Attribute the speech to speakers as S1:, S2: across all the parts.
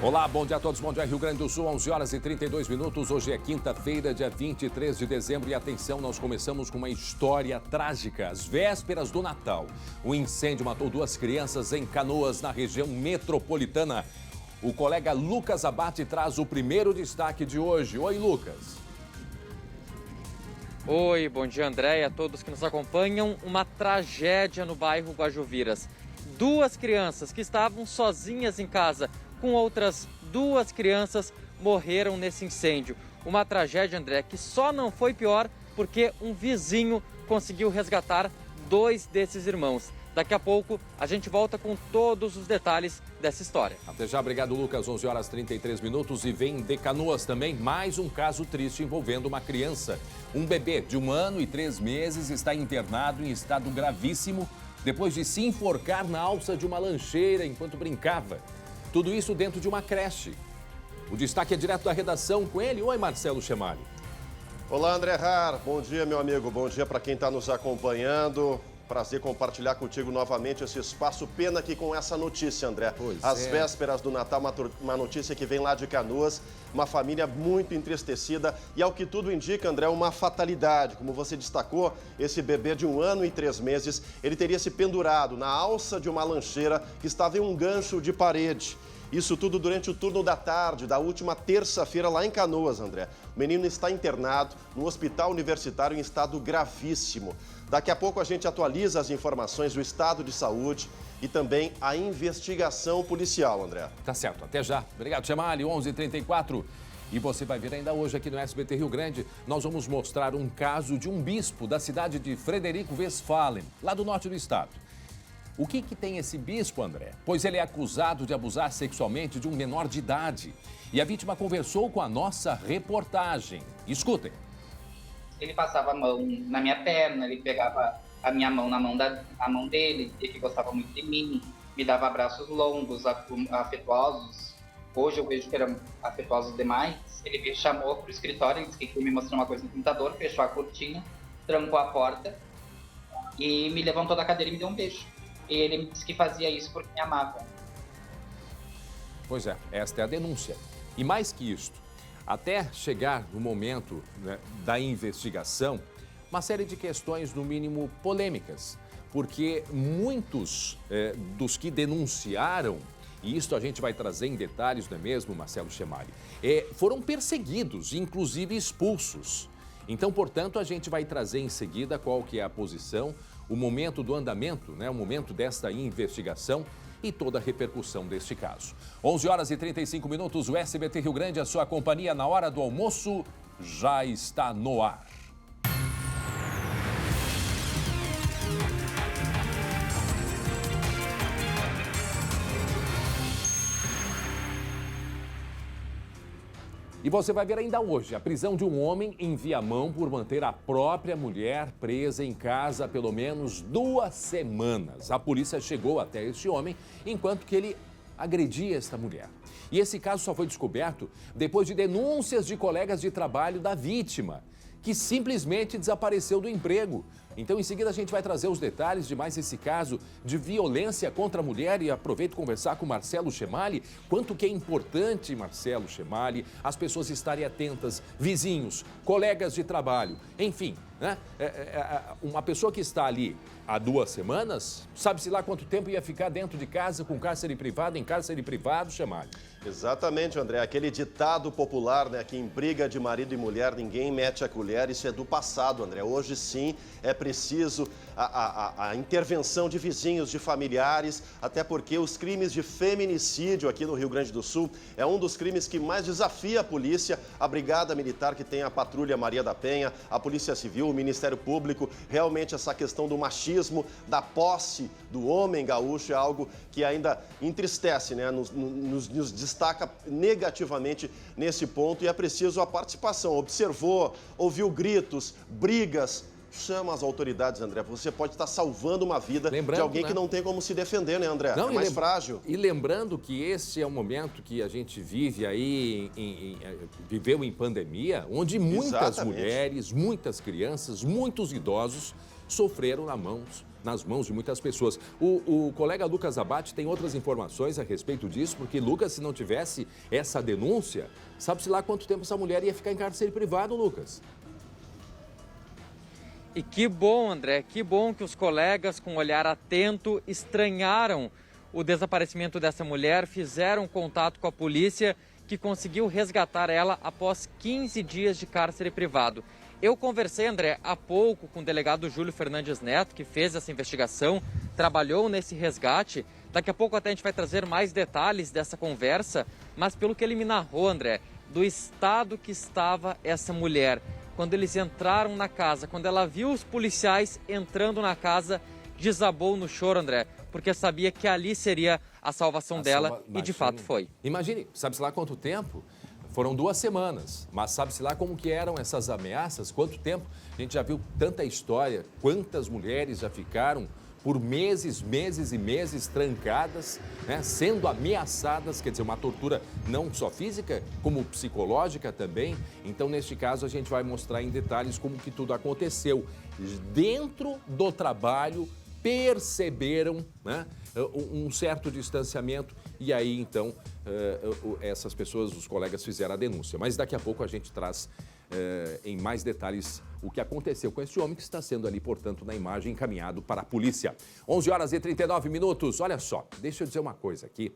S1: Olá, bom dia a todos, bom dia Rio Grande do Sul, 11 horas e 32 minutos. Hoje é quinta-feira, dia 23 de dezembro e atenção, nós começamos com uma história trágica. Às vésperas do Natal, o incêndio matou 2 crianças em Canoas, na região metropolitana. O colega Lucas Abate traz o primeiro destaque de hoje. Oi, Lucas.
S2: Oi, bom dia André e a todos que nos acompanham. Uma tragédia no bairro Guajuviras. 2 crianças que estavam sozinhas em casa com outras 2 crianças morreram nesse incêndio. Uma tragédia, André, que só não foi pior porque um vizinho conseguiu resgatar 2 desses irmãos. Daqui a pouco a gente volta com todos os detalhes dessa história.
S1: Até já, obrigado Lucas, 11 horas e 33 minutos e vem de Canoas também mais um caso triste envolvendo uma criança. Um bebê de 1 ano e 3 meses está internado em estado gravíssimo depois de se enforcar na alça de uma lancheira enquanto brincava. Tudo isso dentro de uma creche. O destaque é direto da redação com ele. Oi, Marcelo Chemali.
S3: Olá, André Har. Bom dia, meu amigo. Bom dia para quem está nos acompanhando. Prazer compartilhar contigo novamente esse espaço. Pena que com essa notícia, André. Às vésperas do Natal, uma notícia que vem lá de Canoas. Uma família muito entristecida e, ao que tudo indica, André, uma fatalidade. Como você destacou, esse bebê de 1 ano e 3 meses, ele teria se pendurado na alça de uma lancheira que estava em um gancho de parede. Isso tudo durante o turno da tarde da última terça-feira lá em Canoas, André. O menino está internado no hospital universitário em estado gravíssimo. Daqui a pouco a gente atualiza as informações do estado de saúde e também a investigação policial, André.
S1: Tá certo, até já. Obrigado, Chemali, 11h34. E você vai ver ainda hoje aqui no SBT Rio Grande, nós vamos mostrar um caso de um bispo da cidade de Frederico Westphalen, lá do norte do estado. O que tem esse bispo, André? Pois ele é acusado de abusar sexualmente de um menor de idade. E a vítima conversou com a nossa reportagem. Escutem.
S4: Ele passava a mão na minha perna, ele pegava a minha mão na mão dele, ele que gostava muito de mim, me dava abraços longos, afetuosos. Hoje eu vejo que eram afetuosos demais. Ele me chamou para o escritório, ele disse que queria me mostrar uma coisa no computador, fechou a cortina, trancou a porta e me levantou da cadeira e me deu um beijo. E ele me disse que fazia isso porque me amava.
S1: Pois é, esta é a denúncia. E mais que isto, até chegar no momento, né, da investigação, uma série de questões, no mínimo, polêmicas. Porque muitos dos que denunciaram, e isto a gente vai trazer em detalhes, não é mesmo, Marcelo Chemali, foram perseguidos, inclusive expulsos. Então, portanto, a gente vai trazer em seguida qual que é a posição, o momento do andamento, né, o momento desta investigação e toda a repercussão deste caso. 11 horas e 35 minutos, o SBT Rio Grande, a sua companhia na hora do almoço, já está no ar. E você vai ver ainda hoje a prisão de um homem em Viamão por manter a própria mulher presa em casa há pelo menos 2 semanas. A polícia chegou até este homem enquanto que ele agredia esta mulher. E esse caso só foi descoberto depois de denúncias de colegas de trabalho da vítima, que simplesmente desapareceu do emprego. Então, em seguida, a gente vai trazer os detalhes de mais esse caso de violência contra a mulher e aproveito conversar com Marcelo Chemali. Quanto que é importante, Marcelo Chemali, as pessoas estarem atentas, vizinhos, colegas de trabalho, enfim, né? Uma pessoa que está ali há 2 semanas, sabe-se lá quanto tempo ia ficar dentro de casa com cárcere privado, em cárcere privado, Chemali.
S3: Exatamente, André. Aquele ditado popular, né, que em briga de marido e mulher ninguém mete a colher, isso é do passado, André. Hoje sim é preciso a intervenção de vizinhos, de familiares, até porque os crimes de feminicídio aqui no Rio Grande do Sul é um dos crimes que mais desafia a polícia, a Brigada Militar, que tem a Patrulha Maria da Penha, a Polícia Civil, o Ministério Público. Realmente essa questão do machismo, da posse do homem gaúcho é algo que ainda entristece, né? Nos destaca negativamente nesse ponto e é preciso a participação. Observou, ouviu gritos, brigas, chama as autoridades, André. Você pode estar salvando uma vida de alguém, né, que não tem como se defender, né, André? Não, é mais frágil.
S1: E lembrando que esse é um momento que a gente vive aí, viveu em pandemia, onde muitas mulheres, muitas crianças, muitos idosos sofreram nas mãos de muitas pessoas. O colega Lucas Abate tem outras informações a respeito disso, porque Lucas, se não tivesse essa denúncia, sabe-se lá quanto tempo essa mulher ia ficar em cárcere privado, Lucas.
S2: E que bom, André, que bom que os colegas com um olhar atento estranharam o desaparecimento dessa mulher, fizeram contato com a polícia, que conseguiu resgatar ela após 15 dias de cárcere privado. Eu conversei, André, há pouco com o delegado Júlio Fernandes Neto, que fez essa investigação, trabalhou nesse resgate. Daqui a pouco até a gente vai trazer mais detalhes dessa conversa, mas pelo que ele me narrou, André, do estado que estava essa mulher. Quando eles entraram na casa, quando ela viu os policiais entrando na casa, desabou no choro, André, porque sabia que ali seria a salvação dela e de fato foi.
S1: Imagine, sabe-se lá quanto tempo? Foram 2 semanas, mas sabe-se lá como que eram essas ameaças? Quanto tempo? A gente já viu tanta história, quantas mulheres já ficaram por meses, meses e meses trancadas, né, sendo ameaçadas, quer dizer, uma tortura não só física, como psicológica também. Então, neste caso, a gente vai mostrar em detalhes como que tudo aconteceu. Dentro do trabalho, perceberam, né, um certo distanciamento e aí, então, essas pessoas, os colegas, fizeram a denúncia. Mas daqui a pouco a gente traz em mais detalhes o que aconteceu com esse homem que está sendo ali, portanto, na imagem, encaminhado para a polícia. 11h39. Olha só, deixa eu dizer uma coisa aqui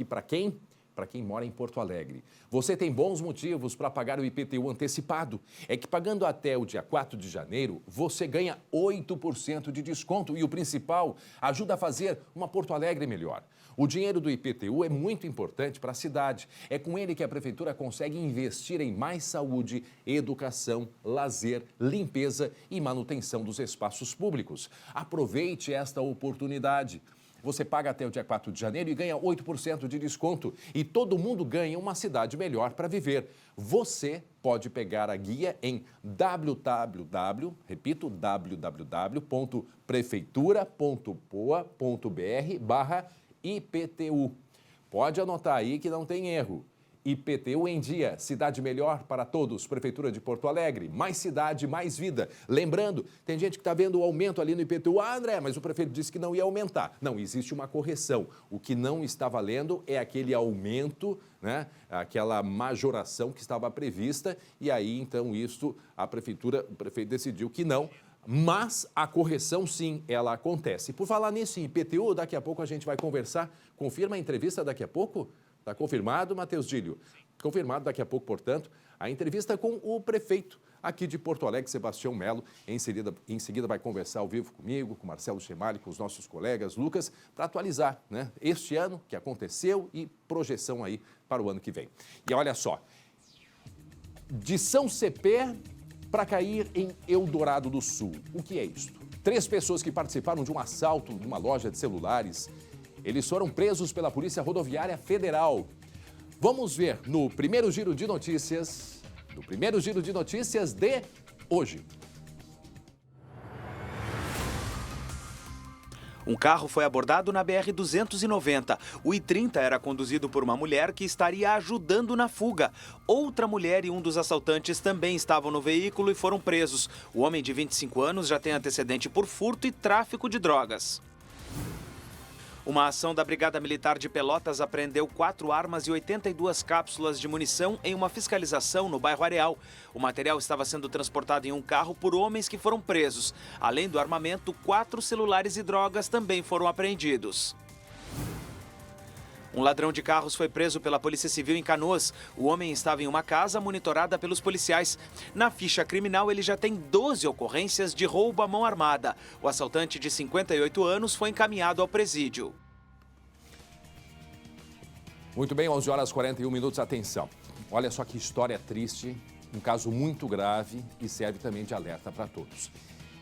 S1: para quem? Para quem mora em Porto Alegre. Você tem bons motivos para pagar o IPTU antecipado. É que pagando até o dia 4 de janeiro, você ganha 8% de desconto e o principal, ajuda a fazer uma Porto Alegre melhor. O dinheiro do IPTU é muito importante para a cidade. É com ele que a prefeitura consegue investir em mais saúde, educação, lazer, limpeza e manutenção dos espaços públicos. Aproveite esta oportunidade. Você paga até o dia 4 de janeiro e ganha 8% de desconto. E todo mundo ganha uma cidade melhor para viver. Você pode pegar a guia em www.prefeitura.poa.br/IPTU. Pode anotar aí que não tem erro. IPTU em dia, cidade melhor para todos, Prefeitura de Porto Alegre, mais cidade, mais vida. Lembrando, tem gente que está vendo o aumento ali no IPTU. Ah, André, mas o prefeito disse que não ia aumentar. Não, existe uma correção. O que não está valendo é aquele aumento, né? Aquela majoração que estava prevista e aí, então, o prefeito decidiu que não. Mas a correção, sim, ela acontece. Por falar nisso, em IPTU, daqui a pouco a gente vai conversar. Confirma a entrevista daqui a pouco? Está confirmado, Matheus Dílio? Confirmado daqui a pouco, portanto, a entrevista com o prefeito aqui de Porto Alegre, Sebastião Melo. Em seguida vai conversar ao vivo comigo, com Marcelo Chemali, com os nossos colegas, Lucas, para atualizar, né, este ano que aconteceu e projeção aí para o ano que vem. E olha só, de São Cepé para cair em Eldorado do Sul. O que é isto? 3 pessoas que participaram de um assalto numa loja de celulares. Eles foram presos pela Polícia Rodoviária Federal. Vamos ver no primeiro giro de notícias, de hoje.
S5: Um carro foi abordado na BR-290. O I-30 era conduzido por uma mulher que estaria ajudando na fuga. Outra mulher e um dos assaltantes também estavam no veículo e foram presos. O homem de 25 anos já tem antecedente por furto e tráfico de drogas. Uma ação da Brigada Militar de Pelotas apreendeu 4 armas e 82 cápsulas de munição em uma fiscalização no bairro Areal. O material estava sendo transportado em um carro por homens que foram presos. Além do armamento, 4 celulares e drogas também foram apreendidos. Um ladrão de carros foi preso pela Polícia Civil em Canoas. O homem estava em uma casa monitorada pelos policiais. Na ficha criminal, ele já tem 12 ocorrências de roubo à mão armada. O assaltante de 58 anos foi encaminhado ao presídio.
S1: Muito bem, 11h41. Atenção. Olha só que história triste, um caso muito grave e serve também de alerta para todos.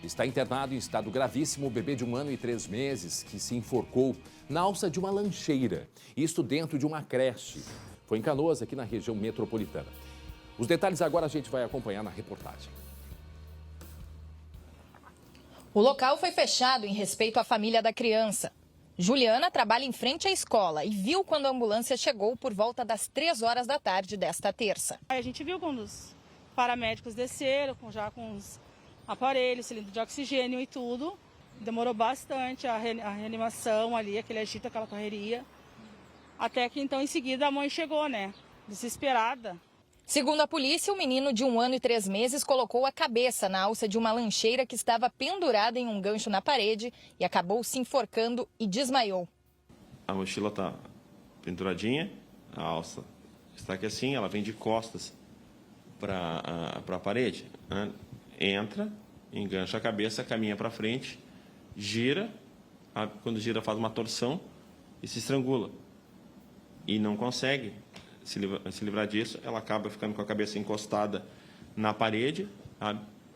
S1: Está internado em estado gravíssimo o bebê de 1 ano e 3 meses que se enforcou na alça de uma lancheira. Isto dentro de uma creche. Foi em Canoas, aqui na região metropolitana. Os detalhes agora a gente vai acompanhar na reportagem.
S6: O local foi fechado em respeito à família da criança. Juliana trabalha em frente à escola e viu quando a ambulância chegou por volta das 3 horas da tarde desta terça.
S7: A gente viu quando os paramédicos desceram, já com os aparelhos, cilindro de oxigênio e tudo. Demorou bastante a reanimação ali, aquele agito, aquela correria. Até que então, em seguida, a mãe chegou, né? Desesperada.
S6: Segundo a polícia, o menino de 1 ano e 3 meses colocou a cabeça na alça de uma lancheira que estava pendurada em um gancho na parede e acabou se enforcando e desmaiou.
S8: A mochila está penduradinha, a alça está aqui assim, ela vem de costas para a parede, né? Entra, engancha a cabeça, caminha para frente, gira, quando gira faz uma torção e se estrangula. E não consegue se livrar disso, ela acaba ficando com a cabeça encostada na parede,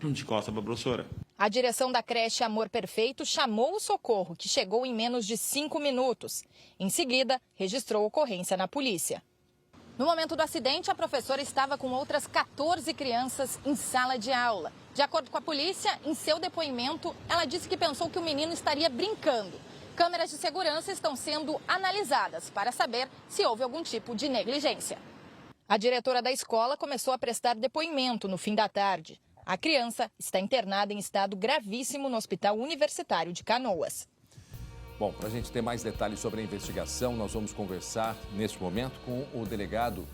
S8: de costas para a professora.
S6: A direção da creche Amor Perfeito chamou o socorro, que chegou em menos de 5 minutos. Em seguida, registrou ocorrência na polícia. No momento do acidente, a professora estava com outras 14 crianças em sala de aula. De acordo com a polícia, em seu depoimento, ela disse que pensou que o menino estaria brincando. Câmeras de segurança estão sendo analisadas para saber se houve algum tipo de negligência. A diretora da escola começou a prestar depoimento no fim da tarde. A criança está internada em estado gravíssimo no Hospital Universitário de Canoas.
S1: Bom, para a gente ter mais detalhes sobre a investigação, nós vamos conversar neste momento com o delegado,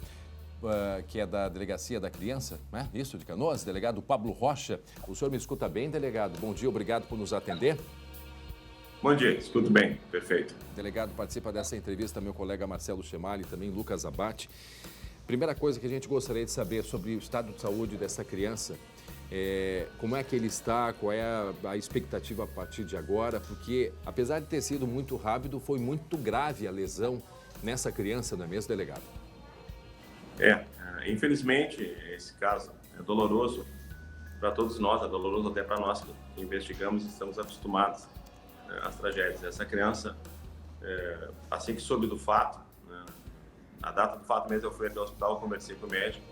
S1: que é da Delegacia da Criança, né? Isso, de Canoas, delegado Pablo Rocha. O senhor me escuta bem, delegado? Bom dia, obrigado por nos atender.
S9: Bom dia, escuto bem, perfeito.
S1: Delegado, participa dessa entrevista meu colega Marcelo Chemali e também Lucas Abate. Primeira coisa que a gente gostaria de saber sobre o estado de saúde dessa criança, como é que ele está, qual é a expectativa a partir de agora, porque apesar de ter sido muito rápido, foi muito grave a lesão nessa criança, não é mesmo, delegado?
S9: Infelizmente, esse caso é doloroso para todos nós, é doloroso até para nós que investigamos e estamos acostumados às tragédias. Essa criança, assim que soube do fato, a data do fato mesmo, eu fui até o hospital, conversei com o médico,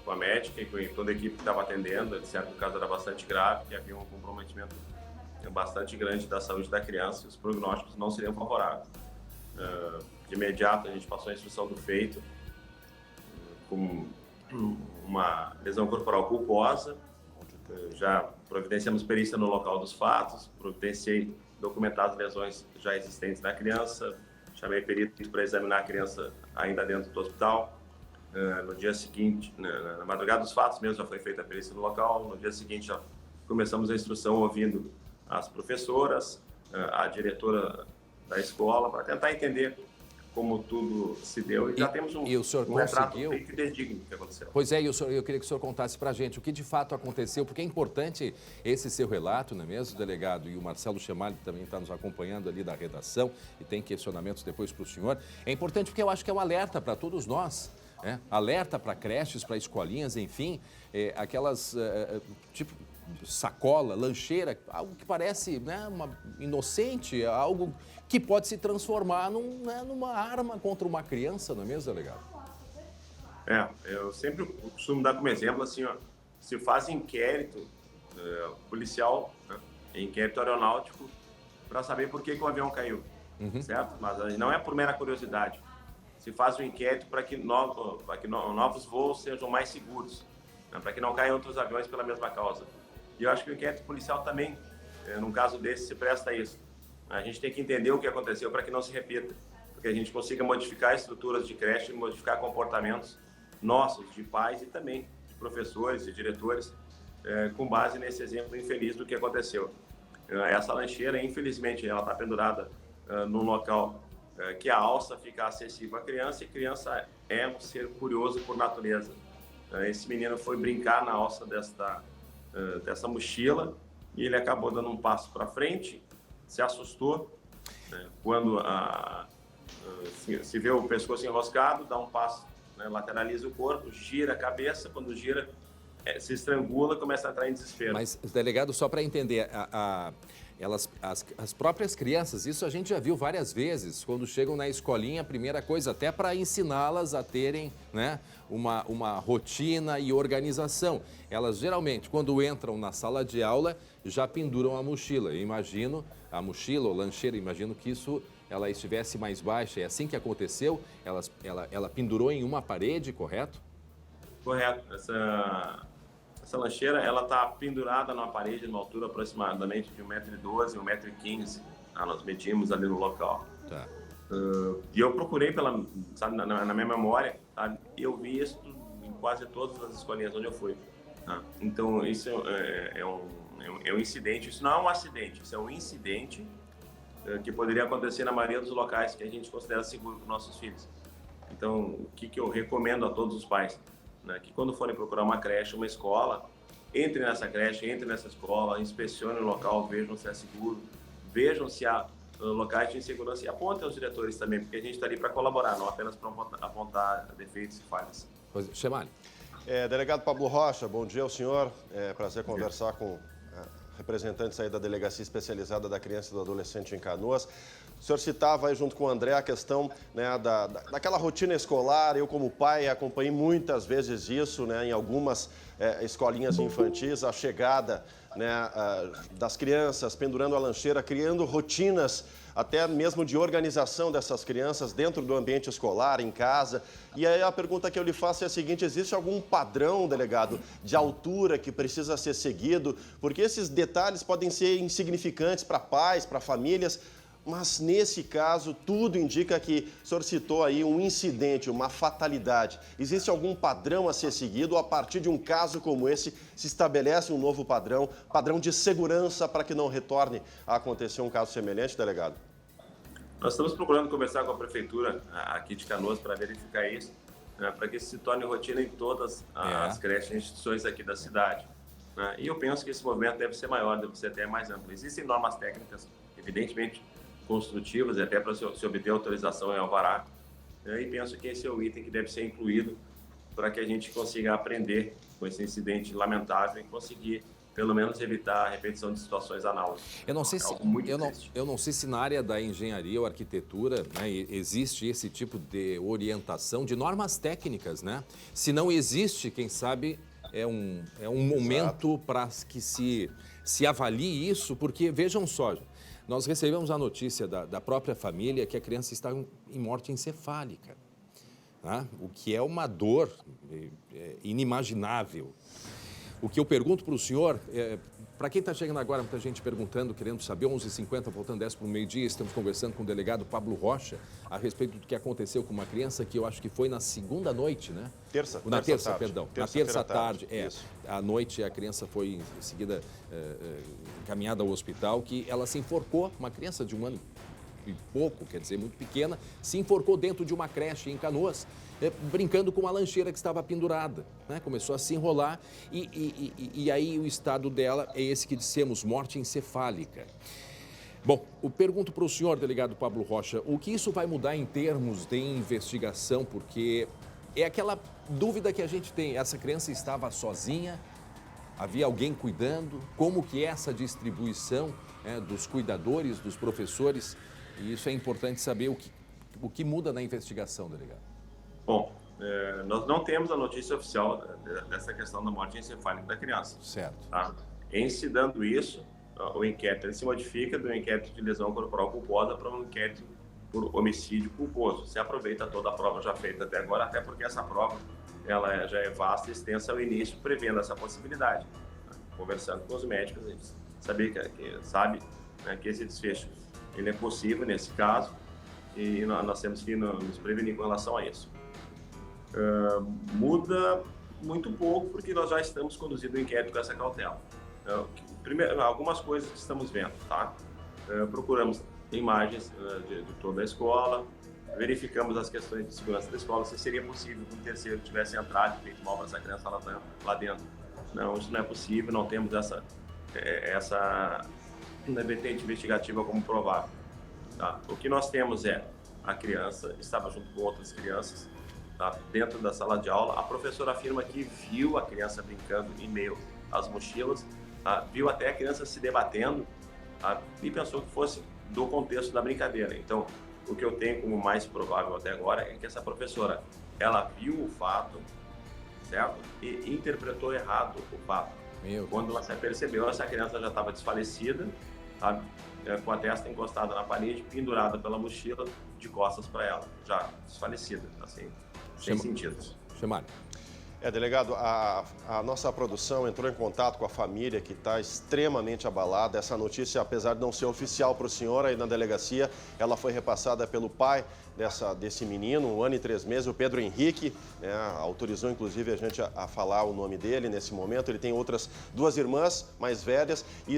S9: com a médica e com toda a equipe que estava atendendo, disseram que o caso era bastante grave, que havia um comprometimento bastante grande da saúde da criança e os prognósticos não seriam favoráveis. De imediato, a gente passou a instrução do feito com uma lesão corporal culposa, já providenciamos perícia no local dos fatos, providenciei documentadas lesões já existentes na criança, chamei perito para examinar a criança ainda dentro do hospital. No dia seguinte, na madrugada dos fatos mesmo, já foi feita a perícia no local. No dia seguinte, já começamos a instrução ouvindo as professoras, a diretora da escola, para tentar entender como tudo se deu. E já temos um retrato feito e digno do que aconteceu.
S1: Pois é, eu queria que o senhor contasse para a gente o que de fato aconteceu, porque é importante esse seu relato, não é mesmo, delegado? E o Marcelo Chemali também está nos acompanhando ali da redação e tem questionamentos depois para o senhor. É importante porque eu acho que é um alerta para todos nós. Alerta para creches, para escolinhas, enfim, aquelas, tipo, sacola, lancheira, algo que parece, né, uma inocente, algo que pode se transformar numa arma contra uma criança, não é mesmo, delegado?
S9: Eu sempre costumo dar como exemplo, assim, se faz inquérito policial, inquérito aeronáutico, para saber por que o avião caiu, certo? Mas não é por mera curiosidade. Se faz um inquérito para que novos voos sejam mais seguros, para que não caiam outros aviões pela mesma causa. E eu acho que o inquérito policial também, num caso desse, se presta a isso. A gente tem que entender o que aconteceu para que não se repita, para que a gente consiga modificar estruturas de creche, modificar comportamentos nossos, de pais e também de professores e diretores, com base nesse exemplo infeliz do que aconteceu. Essa lancheira, infelizmente, ela está pendurada num local que a alça fica acessível à criança, e criança é um ser curioso por natureza. Esse menino foi brincar na alça dessa mochila e ele acabou dando um passo para frente, se assustou, quando se vê o pescoço enroscado, dá um passo, lateraliza o corpo, gira a cabeça, quando gira, se estrangula, começa a entrar em desespero.
S1: Mas, delegado, só para entender, as próprias crianças, isso a gente já viu várias vezes, quando chegam na escolinha, a primeira coisa, até para ensiná-las a terem, né, uma rotina e organização. Elas geralmente, quando entram na sala de aula, já penduram a mochila. Eu imagino, a mochila ou lancheira, imagino que ela estivesse mais baixa. É assim que aconteceu? Ela pendurou em uma parede, correto?
S9: Correto. Essa Essa lancheira, ela está pendurada numa parede, numa altura aproximadamente de 1,12 m, 1,15 m. Nós medimos ali no local.
S1: Tá.
S9: E eu procurei sabe, na minha memória, sabe? E eu vi isso em quase todas as escolinhas onde eu fui. Tá? Então, isso é um incidente. Isso não é um acidente, isso é um incidente que poderia acontecer na maioria dos locais que a gente considera seguro para os nossos filhos. Então, o que eu recomendo a todos os pais? Né? Que quando forem procurar uma creche, uma escola, entre nessa creche, entre nessa escola, inspecione o local, vejam se é seguro, vejam se há locais de insegurança e apontem aos diretores também, porque a gente está ali para colaborar, não apenas para apontar defeitos e falhas.
S1: Chamali.
S3: Delegado Pablo Rocha, bom dia ao senhor. É prazer conversar com representantes aí da Delegacia Especializada da Criança e do Adolescente em Canoas. O senhor citava aí junto com o André a questão, né, daquela rotina escolar. Eu, como pai, acompanhei muitas vezes isso, né, em algumas escolinhas infantis, a chegada, né, das crianças pendurando a lancheira, criando rotinas até mesmo de organização dessas crianças dentro do ambiente escolar, em casa. E aí a pergunta que eu lhe faço é a seguinte: existe algum padrão, delegado, de altura que precisa ser seguido? Porque esses detalhes podem ser insignificantes para pais, para famílias, mas nesse caso tudo indica que o senhor citou aí um incidente, uma fatalidade. Existe algum padrão a ser seguido ou a partir de um caso como esse se estabelece um novo padrão de segurança para que não retorne a acontecer um caso semelhante, delegado?
S9: Nós estamos procurando conversar com a prefeitura aqui de Canoas para verificar isso, né, para que isso se torne rotina em todas as creches e instituições aqui da cidade. Né? E eu penso que esse movimento deve ser maior, deve ser até mais amplo. Existem normas técnicas, evidentemente, construtivas e até para se obter autorização em alvará. E penso que esse é o item que deve ser incluído para que a gente consiga aprender com esse incidente lamentável e conseguir, pelo menos, evitar a repetição de situações análogas.
S1: Eu não sei se na área da engenharia ou arquitetura, né, existe esse tipo de orientação de normas técnicas, né? Se não existe, quem sabe é um momento para que se avalie isso, porque vejam só. Nós recebemos a notícia da própria família que a criança está em morte encefálica, né? O que é uma dor inimaginável. O que eu pergunto para o senhor, para quem está chegando agora, muita gente perguntando, querendo saber, 11h50, faltando 10 para o meio-dia, estamos conversando com o delegado Pablo Rocha a respeito do que aconteceu com uma criança que eu acho que foi na segunda noite, né? Na terça tarde. À noite a criança foi em seguida encaminhada ao hospital, que ela se enforcou, uma criança de 1 ano e pouco, quer dizer, muito pequena, se enforcou dentro de uma creche em Canoas, brincando com uma lancheira que estava pendurada, né? Começou a se enrolar e aí o estado dela é esse que dissemos, morte encefálica. Bom, eu pergunto para o senhor, delegado Pablo Rocha, o que isso vai mudar em termos de investigação, porque é aquela dúvida que a gente tem, essa criança estava sozinha, havia alguém cuidando, como que é essa distribuição dos cuidadores, dos professores, e isso é importante saber o que muda na investigação, delegado.
S9: Bom, nós não temos a notícia oficial dessa questão da morte encefálica da criança.
S1: Certo.
S9: Tá? Em se dando isso, o inquérito ele se modifica do inquérito de lesão corporal culposa para um inquérito por homicídio culposo. Se aproveita toda a prova já feita até agora, até porque essa prova ela já é vasta e extensa ao início, prevendo essa possibilidade. Conversando com os médicos, a gente sabe, né, que esse desfecho ele é possível nesse caso e nós temos que nos prevenir com relação a isso. Muda muito pouco porque nós já estamos conduzindo o inquérito com essa cautela. Primeiro, algumas coisas que estamos vendo, tá? Procuramos imagens de toda a escola, verificamos as questões de segurança da escola, se seria possível que um terceiro tivesse entrado e feito mal para essa criança lá dentro. Não, isso não é possível, não temos essa vertente investigativa como provável. Tá? O que nós temos é a criança estava junto com outras crianças, tá, dentro da sala de aula. A professora afirma que viu a criança brincando em meio às mochilas, tá, viu até a criança se debatendo, tá, e pensou que fosse do contexto da brincadeira. Então, o que eu tenho como mais provável até agora é que essa professora, ela viu o fato, certo? E interpretou errado o fato. Quando ela se percebeu, essa criança já estava desfalecida, sabe? Com a testa encostada na parede, pendurada pela mochila, de costas para ela, já desfalecida, assim, sem sentidos.
S1: Chamali.
S3: Delegado, a nossa produção entrou em contato com a família, que está extremamente abalada. Essa notícia, apesar de não ser oficial para o senhor aí na delegacia, ela foi repassada pelo pai desse menino, 1 ano e 3 meses, o Pedro Henrique, né, autorizou inclusive a gente a falar o nome dele nesse momento. Ele tem outras 2 irmãs mais velhas e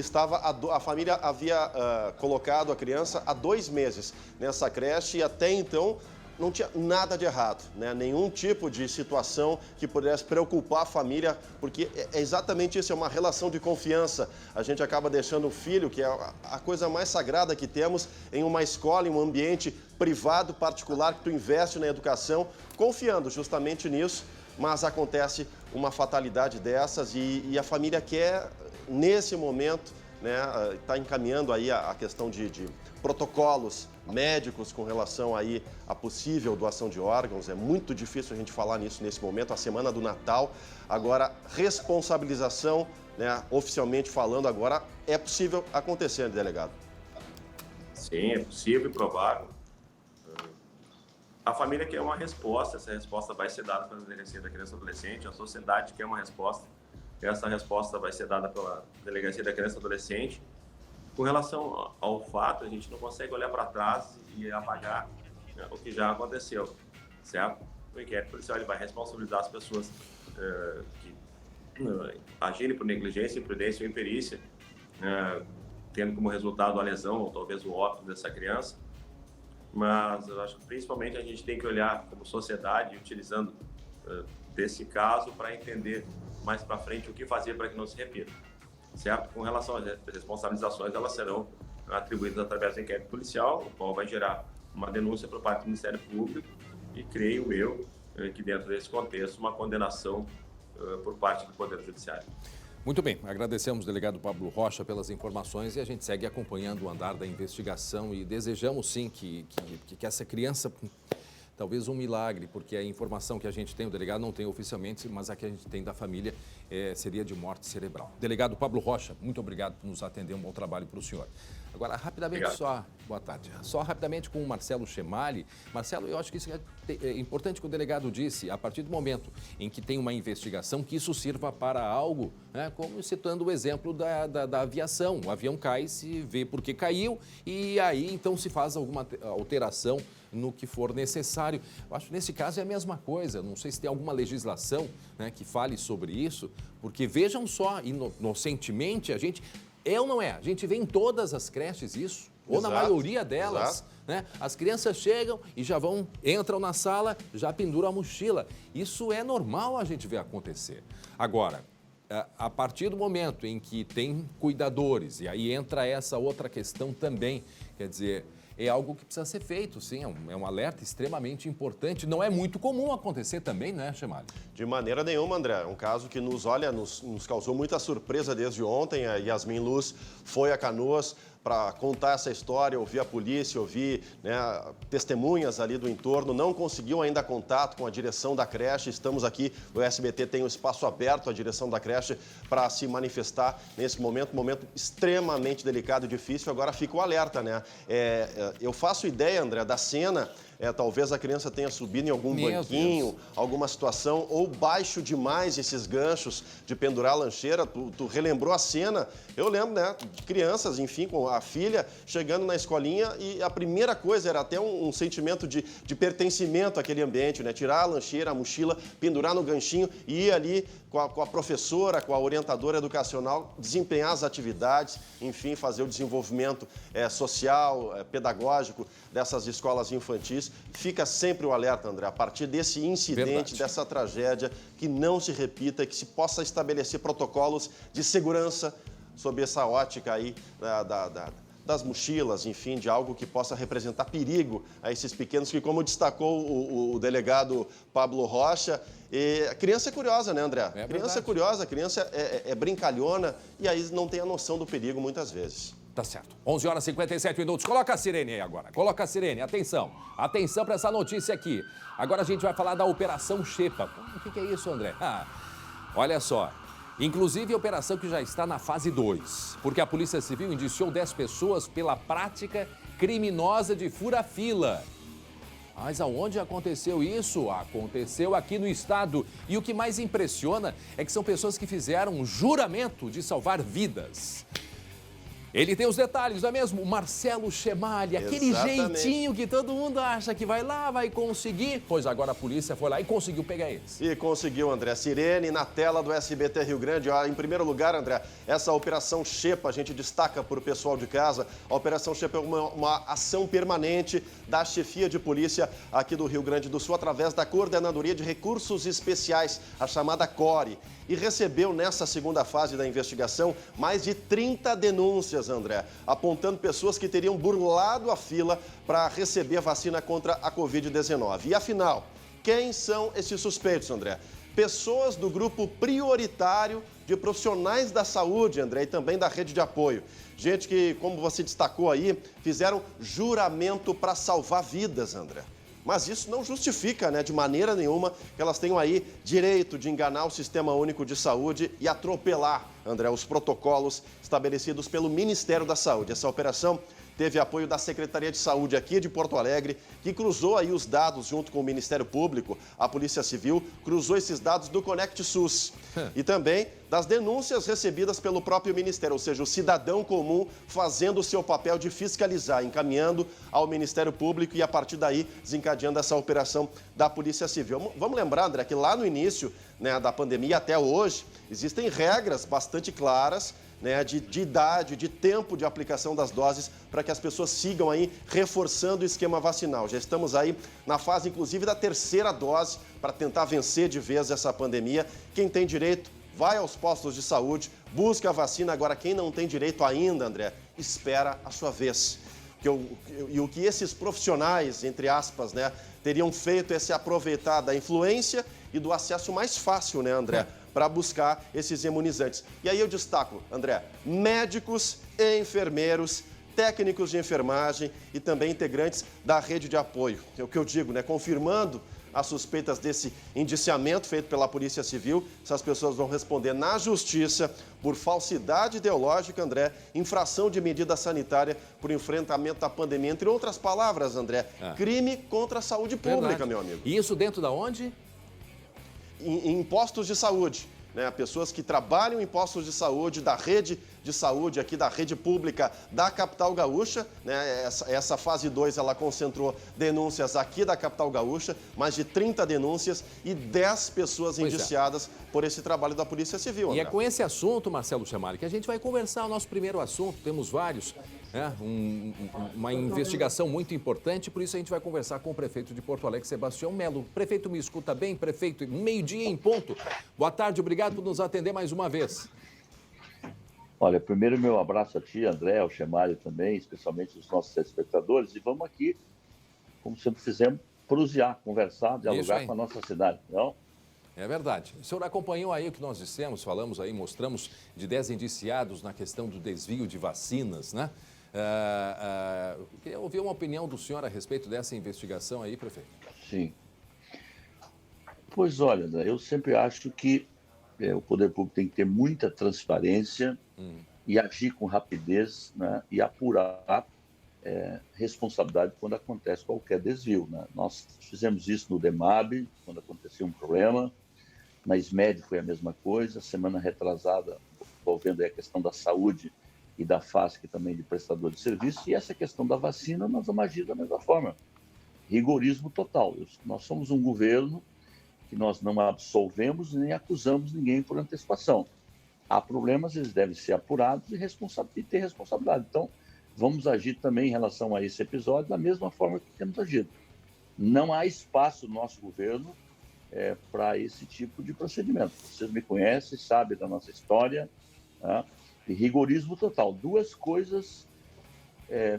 S3: a família havia colocado a criança há 2 meses nessa creche e até então não tinha nada de errado, né? Nenhum tipo de situação que pudesse preocupar a família, porque é exatamente isso, é uma relação de confiança. A gente acaba deixando o filho, que é a coisa mais sagrada que temos, em uma escola, em um ambiente privado, particular, que tu investe na educação, confiando justamente nisso, mas acontece uma fatalidade dessas e a família quer, nesse momento, né, está encaminhando aí a questão de protocolos médicos com relação aí à possível doação de órgãos. É muito difícil a gente falar nisso nesse momento, a semana do Natal. Agora, responsabilização, né, oficialmente falando, agora é possível acontecer, delegado?
S9: Sim, é possível e provável. A família quer uma resposta, essa resposta vai ser dada pela Delegacia da Criança e Adolescente, a sociedade quer uma resposta, essa resposta vai ser dada pela Delegacia da Criança e Adolescente. Com relação ao fato, a gente não consegue olhar para trás e apagar, né, o que já aconteceu, certo? O inquérito policial ele vai responsabilizar as pessoas que agirem por negligência, imprudência ou imperícia, tendo como resultado a lesão ou talvez o óbito dessa criança. Mas eu acho que principalmente a gente tem que olhar como sociedade, utilizando desse caso para entender mais para frente o que fazer para que não se repita. Certo? Com relação às responsabilizações, elas serão atribuídas através do inquérito policial, o qual vai gerar uma denúncia por parte do Ministério Público e creio eu que dentro desse contexto uma condenação por parte do Poder Judiciário.
S1: Muito bem, agradecemos o delegado Pablo Rocha pelas informações e a gente segue acompanhando o andar da investigação e desejamos sim que essa criança... Talvez um milagre, porque a informação que a gente tem, o delegado não tem oficialmente, mas a que a gente tem da família seria de morte cerebral. Delegado Pablo Rocha, muito obrigado por nos atender, um bom trabalho para o senhor. Agora, rapidamente
S9: Obrigado.
S1: boa tarde, só rapidamente com o Marcelo Chemali. Marcelo, eu acho que isso é importante que o delegado disse, a partir do momento em que tem uma investigação, que isso sirva para algo, né, como citando o exemplo da aviação. O avião cai, se vê por que caiu e aí então se faz alguma alteração no que for necessário. Eu acho que nesse caso é a mesma coisa, não sei se tem alguma legislação, né, que fale sobre isso, porque vejam só, inocentemente, a gente, é ou não é? A gente vê em todas as creches isso, ou na maioria delas, né? As crianças chegam e já entram na sala, já penduram a mochila. Isso é normal a gente ver acontecer. Agora, a partir do momento em que tem cuidadores, e aí entra essa outra questão também, quer dizer, é algo que precisa ser feito, sim, é um alerta extremamente importante. Não é muito comum acontecer também, né, Chemali? De maneira nenhuma, André. É um caso que nos causou muita surpresa desde ontem. A Yasmin Luz foi a Canoas para contar essa história, ouvir a polícia, ouvir, né, testemunhas ali do entorno. Não conseguiu ainda contato com a direção da creche. Estamos aqui, o SBT tem um espaço aberto à direção da creche para se manifestar nesse momento, um momento extremamente delicado e difícil. Agora fica o alerta, né? Eu faço ideia, André, da cena. Talvez a criança tenha subido em algum banquinho, alguma situação, ou baixo demais esses ganchos de pendurar a lancheira. Tu relembrou a cena, eu lembro, né, de crianças, enfim, com a filha chegando na escolinha e a primeira coisa era até um sentimento de pertencimento àquele ambiente, né? Tirar a lancheira, a mochila, pendurar no ganchinho e ir ali com a professora, com a orientadora educacional, desempenhar as atividades, enfim, fazer o desenvolvimento social, pedagógico dessas escolas infantis. Fica sempre o alerta, André, a partir desse incidente, dessa tragédia, que não se repita, que se possa estabelecer protocolos de segurança sob essa ótica aí das mochilas, enfim, de algo que possa representar perigo a esses pequenos, que, como destacou o delegado Pablo Rocha, a criança é curiosa, né, André? A criança é curiosa, a criança é brincalhona e aí não tem a noção do perigo muitas vezes. Tá certo. 11 horas e 57 minutos. Coloca a sirene aí agora. Coloca a sirene. Atenção. Atenção para essa notícia aqui. Agora a gente vai falar da Operação Xepa. O que é isso, André? Olha só. Inclusive a operação que já está na fase 2. Porque a Polícia Civil indiciou 10 pessoas pela prática criminosa de fura-fila. Mas aonde aconteceu isso? Aconteceu aqui no estado. E o que mais impressiona é que são pessoas que fizeram um juramento de salvar vidas. Ele tem os detalhes, não é mesmo? O Marcelo Chemalha, aquele jeitinho que todo mundo acha que vai lá, vai conseguir. Pois agora a polícia foi lá e conseguiu pegar eles.
S3: E conseguiu, André. Sirene na tela do SBT Rio Grande. Ó, em primeiro lugar, André, essa Operação Xepa, a gente destaca para o pessoal de casa. A Operação Xepa é uma ação permanente da chefia de polícia aqui do Rio Grande do Sul, através da Coordenadoria de Recursos Especiais, a chamada CORE. E recebeu nessa segunda fase da investigação mais de 30 denúncias, André, apontando pessoas que teriam burlado a fila para receber a vacina contra a Covid-19. E afinal, quem são esses suspeitos, André? Pessoas do grupo prioritário de profissionais da saúde, André, e também da rede de apoio. Gente que, como você destacou aí, fizeram juramento para salvar vidas, André. Mas isso não justifica, né, de maneira nenhuma, que elas tenham aí direito de enganar o Sistema Único de Saúde e atropelar, André, os protocolos estabelecidos pelo Ministério da Saúde. Essa operação teve apoio da Secretaria de Saúde aqui de Porto Alegre, que cruzou aí os dados junto com o Ministério Público, a Polícia Civil, cruzou esses dados do Conect SUS e também das denúncias recebidas pelo próprio Ministério, ou seja, o cidadão comum fazendo o seu papel de fiscalizar, encaminhando ao Ministério Público e a partir daí desencadeando essa operação da Polícia Civil. Vamos lembrar, André, que lá no início, né, da pandemia até hoje, existem regras bastante claras, né, de idade, de tempo de aplicação das doses, para que as pessoas sigam aí reforçando o esquema vacinal. Já estamos aí na fase, inclusive, da terceira dose, para tentar vencer de vez essa pandemia. Quem tem direito, vai aos postos de saúde, busca a vacina. Agora, quem não tem direito ainda, André, espera a sua vez. E o que esses profissionais, entre aspas, né, teriam feito é se aproveitar da influência e do acesso mais fácil, né, André, para buscar esses imunizantes. E aí eu destaco, André, médicos e enfermeiros, técnicos de enfermagem e também integrantes da rede de apoio. É o que eu digo, né, confirmando as suspeitas desse indiciamento feito pela Polícia Civil. Essas pessoas vão responder na Justiça por falsidade ideológica, André, infração de medida sanitária por enfrentamento da pandemia, entre outras palavras, André, crime contra a saúde pública, verdade, meu amigo.
S1: E isso dentro da onde?
S3: Em postos de saúde, né? Pessoas que trabalham em postos de saúde, da rede de saúde aqui, da rede pública da capital gaúcha, né? Essa fase 2, ela concentrou denúncias aqui da capital gaúcha, mais de 30 denúncias e 10 pessoas indiciadas por esse trabalho da Polícia Civil, André.
S1: E é com esse assunto, Marcelo Chemalha, que a gente vai conversar o nosso primeiro assunto, temos vários, né? Uma investigação muito importante, por isso a gente vai conversar com o prefeito de Porto Alegre, Sebastião Melo. Prefeito, me escuta bem? Prefeito, meio-dia em ponto. Boa tarde, obrigado por nos atender mais uma vez.
S10: Olha, primeiro meu abraço a ti, André, ao Chemalha também, especialmente os nossos telespectadores, e vamos aqui, como sempre fizemos, prosear, conversar, dialogar com a nossa cidade, não?
S1: É verdade. O senhor acompanhou aí o que nós dissemos, falamos aí, mostramos de 10 indiciados na questão do desvio de vacinas, né? Queria ouvir uma opinião do senhor a respeito dessa investigação aí, prefeito.
S10: Sim. Pois olha, André, eu sempre acho que o poder público tem que ter muita transparência e agir com rapidez, né, e apurar responsabilidade quando acontece qualquer desvio, né? Nós fizemos isso no DEMAB, quando acontecia um problema, na SMED foi a mesma coisa, semana retrasada, envolvendo a questão da saúde e da FASC também de prestador de serviço, e essa questão da vacina nós vamos agir da mesma forma. Rigorismo total. Nós somos um governo que nós não absolvemos nem acusamos ninguém por antecipação. Há problemas, eles devem ser apurados e ter responsabilidade. Então, vamos agir também em relação a esse episódio da mesma forma que temos agido. Não há espaço no nosso governo para esse tipo de procedimento. Vocês me conhecem, sabem da nossa história, tá? E rigorismo total. Duas coisas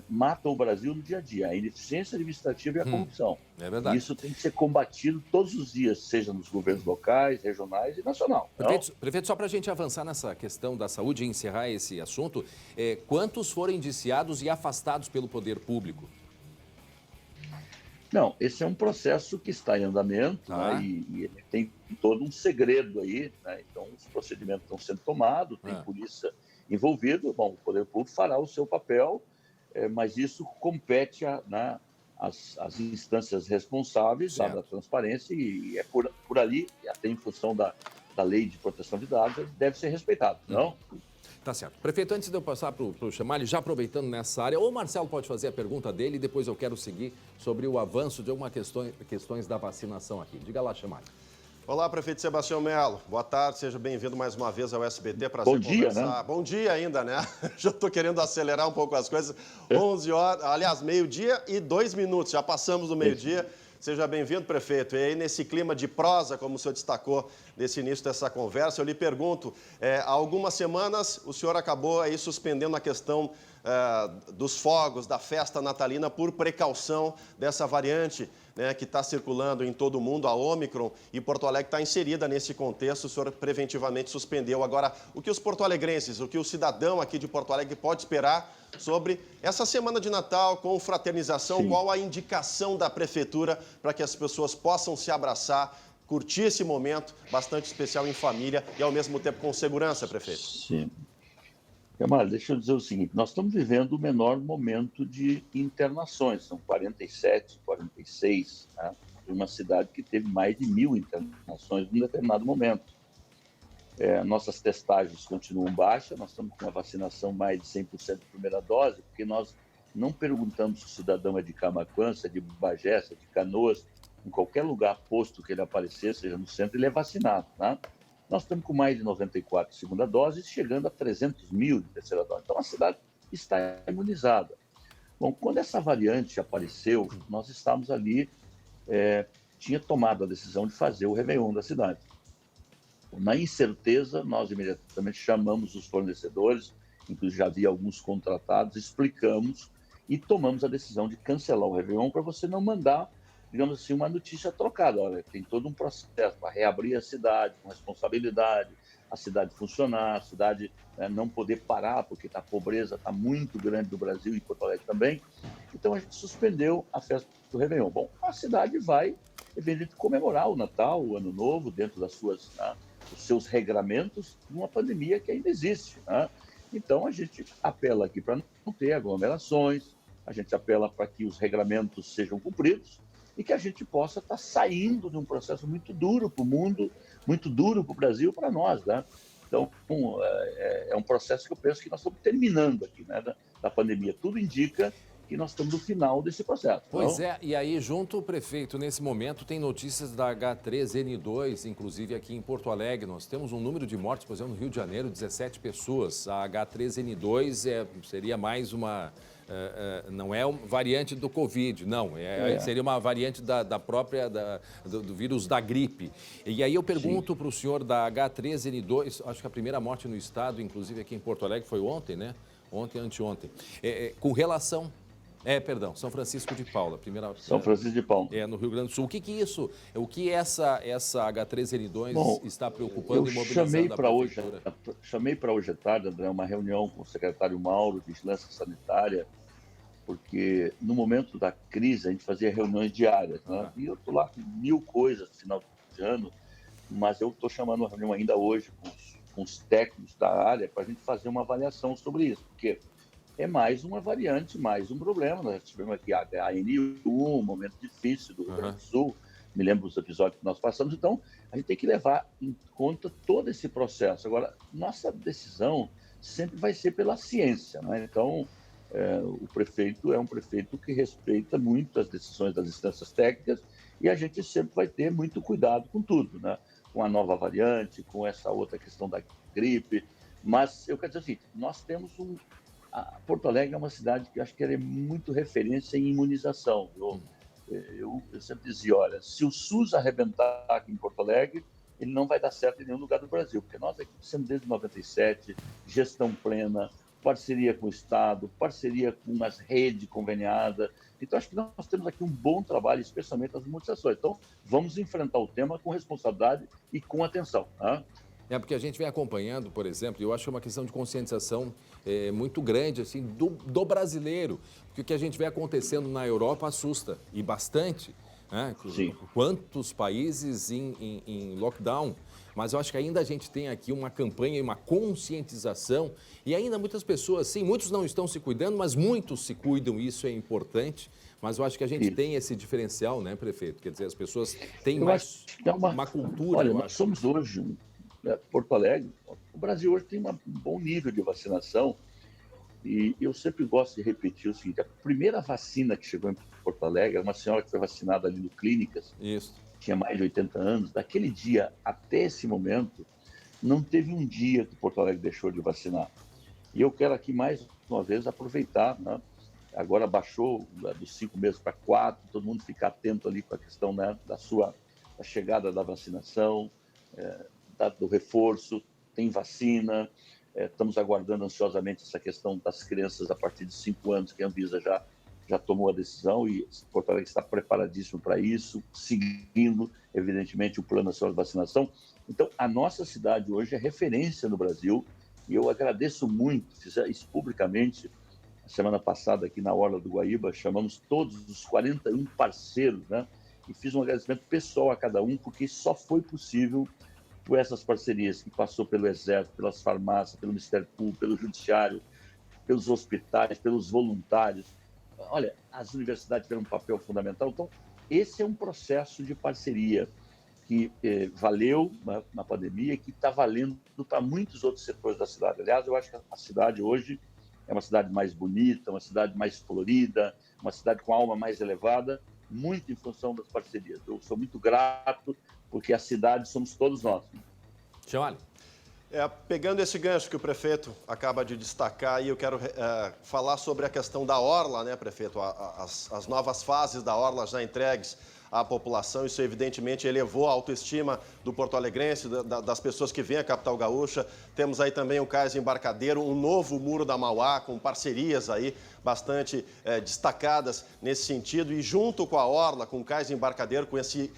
S10: matam o Brasil no dia a dia, a ineficiência administrativa e a corrupção.
S1: É verdade.
S10: Isso tem que ser combatido todos os dias, seja nos governos locais, regionais e nacional.
S1: Prefeito, só para a gente avançar nessa questão da saúde e encerrar esse assunto, quantos foram indiciados e afastados pelo poder público?
S10: Não, esse é um processo que está em andamento, né, e ele tem todo um segredo aí, né? Então os procedimentos estão sendo tomados, tem polícia envolvida, bom, o poder público fará o seu papel, mas isso compete as instâncias responsáveis lá da transparência e é por ali, até em função da lei de proteção de dados, deve ser respeitado, não?
S1: Tá certo. Prefeito, antes de eu passar para o Chamalho, já aproveitando nessa área, ou o Marcelo pode fazer a pergunta dele e depois eu quero seguir sobre o avanço de algumas questões da vacinação aqui. Diga lá, Chamalho.
S3: Olá, prefeito Sebastião Melo. Boa tarde, seja bem-vindo mais uma vez ao SBT. Prazer
S10: Bom dia,
S3: conversar.
S10: né?
S3: Bom dia ainda, né? Já estou querendo acelerar um pouco as coisas. 11 horas, aliás, meio-dia e 2 minutos. Já passamos do meio-dia. Seja bem-vindo, prefeito. E aí, nesse clima de prosa, como o senhor destacou nesse início dessa conversa, eu lhe pergunto, há algumas semanas o senhor acabou aí suspendendo a questão dos fogos, da festa natalina, por precaução dessa variante, né, que está circulando em todo o mundo, a Ômicron, e Porto Alegre está inserida nesse contexto, o senhor preventivamente suspendeu. Agora, o que os porto-alegrenses, o que o cidadão aqui de Porto Alegre pode esperar sobre essa semana de Natal com fraternização?
S10: Sim.
S3: Qual a indicação da Prefeitura para que as pessoas possam se abraçar, curtir esse momento bastante especial em família e, ao mesmo tempo, com segurança, prefeito?
S10: Sim. Camarada, deixa eu dizer o seguinte, nós estamos vivendo o menor momento de internações, são 47, 46, né? Uma cidade que teve mais de 1.000 internações em um determinado momento. Nossas testagens continuam baixas, nós estamos com uma vacinação mais de 100% de primeira dose, porque nós não perguntamos se o cidadão é de Camaquã, se é de Bagé, se é de Canoas, em qualquer lugar posto que ele aparecer, seja no centro, ele é vacinado, tá? Nós estamos com mais de 94 de segunda dose, chegando a 300 mil de terceira dose. Então, a cidade está imunizada. Bom, quando essa variante apareceu, nós estávamos ali, tinha tomado a decisão de fazer o Réveillon da cidade. Na incerteza, nós imediatamente chamamos os fornecedores, inclusive já havia alguns contratados, explicamos e tomamos a decisão de cancelar o Réveillon para você não mandar, digamos assim, uma notícia trocada. Olha, tem todo um processo para reabrir a cidade com responsabilidade, a cidade funcionar, a cidade não poder parar, porque a pobreza está muito grande no Brasil e Porto Alegre também. Então, a gente suspendeu a festa do Réveillon. Bom, a cidade vai, evidentemente, comemorar o Natal, o Ano Novo, dentro das suas, dos seus regramentos, numa pandemia que ainda existe, né? Então, a gente apela aqui para não ter aglomerações, a gente apela para que os regramentos sejam cumpridos, e que a gente possa estar saindo de um processo muito duro para o mundo, muito duro para o Brasil, para nós, né? Então, é um processo que eu penso que nós estamos terminando aqui, né, da pandemia. Tudo indica que nós estamos no final desse processo.
S1: Pois e aí, junto o prefeito, nesse momento, tem notícias da H3N2, inclusive aqui em Porto Alegre. Nós temos um número de mortes, por exemplo, no Rio de Janeiro, 17 pessoas. A H3N2 seria mais uma... não é uma variante do Covid, não. Seria uma variante da própria, do vírus da gripe. E aí eu pergunto para o senhor da H3N2, acho que a primeira morte no estado, inclusive aqui em Porto Alegre, foi ontem, né? Ontem, anteontem. Com relação... São Francisco de Paula.
S10: São Francisco de Paula.
S1: No Rio Grande do Sul. O que essa H3N2 está preocupando e mobilizando a prefeitura?
S10: Chamei para hoje à tarde, André, uma reunião com o secretário Mauro, de Vigilância Sanitária, porque no momento da crise a gente fazia reuniões diárias, né? E eu estou lá com 1000 coisas no final de ano, mas eu estou chamando uma reunião ainda hoje com os técnicos da área para a gente fazer uma avaliação sobre isso, porque é mais uma variante, mais um problema. Nós tivemos aqui a AN1, um momento difícil do Rio Grande do Sul, me lembro dos episódios que nós passamos, então a gente tem que levar em conta todo esse processo. Agora, nossa decisão sempre vai ser pela ciência, né? Então, o prefeito é um prefeito que respeita muito as decisões das instâncias técnicas e a gente sempre vai ter muito cuidado com tudo, né? Com a nova variante, com essa outra questão da gripe, mas eu quero dizer assim, nós temos Porto Alegre é uma cidade que eu acho que ela é muito referência em imunização. Eu sempre dizia, olha, se o SUS arrebentar aqui em Porto Alegre, ele não vai dar certo em nenhum lugar do Brasil, porque nós aqui temos desde 97, gestão plena, parceria com o Estado, parceria com uma rede conveniada. Então, acho que nós temos aqui um bom trabalho, especialmente nas imunizações. Então, vamos enfrentar o tema com responsabilidade e com atenção, né?
S1: Porque a gente vem acompanhando, por exemplo, e eu acho que é uma questão de conscientização muito grande assim, do brasileiro, porque o que a gente vê acontecendo na Europa assusta, e bastante, né?
S10: Sim.
S1: Quantos países em lockdown, mas eu acho que ainda a gente tem aqui uma campanha e uma conscientização e ainda muitas pessoas, sim, muitos não estão se cuidando, mas muitos se cuidam, isso é importante. Mas eu acho que a gente tem esse diferencial, né, prefeito? Quer dizer, as pessoas têm mais uma cultura.
S10: Olha, nós somos hoje, Porto Alegre, o Brasil hoje tem um bom nível de vacinação e eu sempre gosto de repetir o seguinte, a primeira vacina que chegou em Porto Alegre, uma senhora que foi vacinada ali no Clínicas, tinha mais de 80 anos, daquele dia até esse momento, não teve um dia que Porto Alegre deixou de vacinar. E eu quero aqui mais uma vez aproveitar, né? Agora baixou dos 5 meses para 4, todo mundo ficar atento ali com a questão, né, da chegada da vacinação, do reforço, tem vacina, estamos aguardando ansiosamente essa questão das crianças a partir de 5 anos, que a Anvisa já tomou a decisão e Porto Alegre está preparadíssimo para isso, seguindo, evidentemente, o Plano Nacional de Vacinação. Então, a nossa cidade hoje é referência no Brasil e eu agradeço muito, fiz isso publicamente. Semana passada, aqui na Orla do Guaíba, chamamos todos os 41 parceiros, né? E fiz um agradecimento pessoal a cada um, porque só foi possível por essas parcerias que passou pelo Exército, pelas farmácias, pelo Ministério Público, pelo Judiciário, pelos hospitais, pelos voluntários. Olha, as universidades tiveram um papel fundamental. Então, esse é um processo de parceria que valeu na pandemia e que está valendo para muitos outros setores da cidade. Aliás, eu acho que a cidade hoje é uma cidade mais bonita, uma cidade mais colorida, uma cidade com alma mais elevada, muito em função das parcerias. Eu sou muito grato, porque a cidade somos todos nós.
S1: Chamali.
S3: Pegando esse gancho que o prefeito acaba de destacar, eu quero falar sobre a questão da Orla, né, prefeito? As novas fases da Orla já entregues à população, isso evidentemente elevou a autoestima do porto-alegrense, das pessoas que vêm à capital gaúcha. Temos aí também o Cais Embarcadero, um novo Muro da Mauá, com parcerias aí bastante destacadas nesse sentido. E junto com a Orla, com o Cais Embarcadero, com esse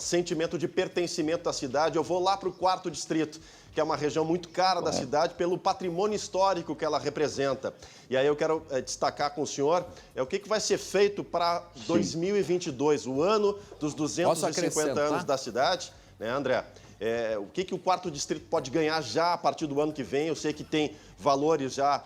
S3: sentimento de pertencimento à cidade, eu vou lá para o 4º Distrito, que é uma região muito cara da cidade, pelo patrimônio histórico que ela representa. E aí eu quero destacar com o senhor o que vai ser feito para 2022, o ano dos 250 anos da cidade, né, André? O que o 4º Distrito pode ganhar já a partir do ano que vem? Eu sei que tem valores já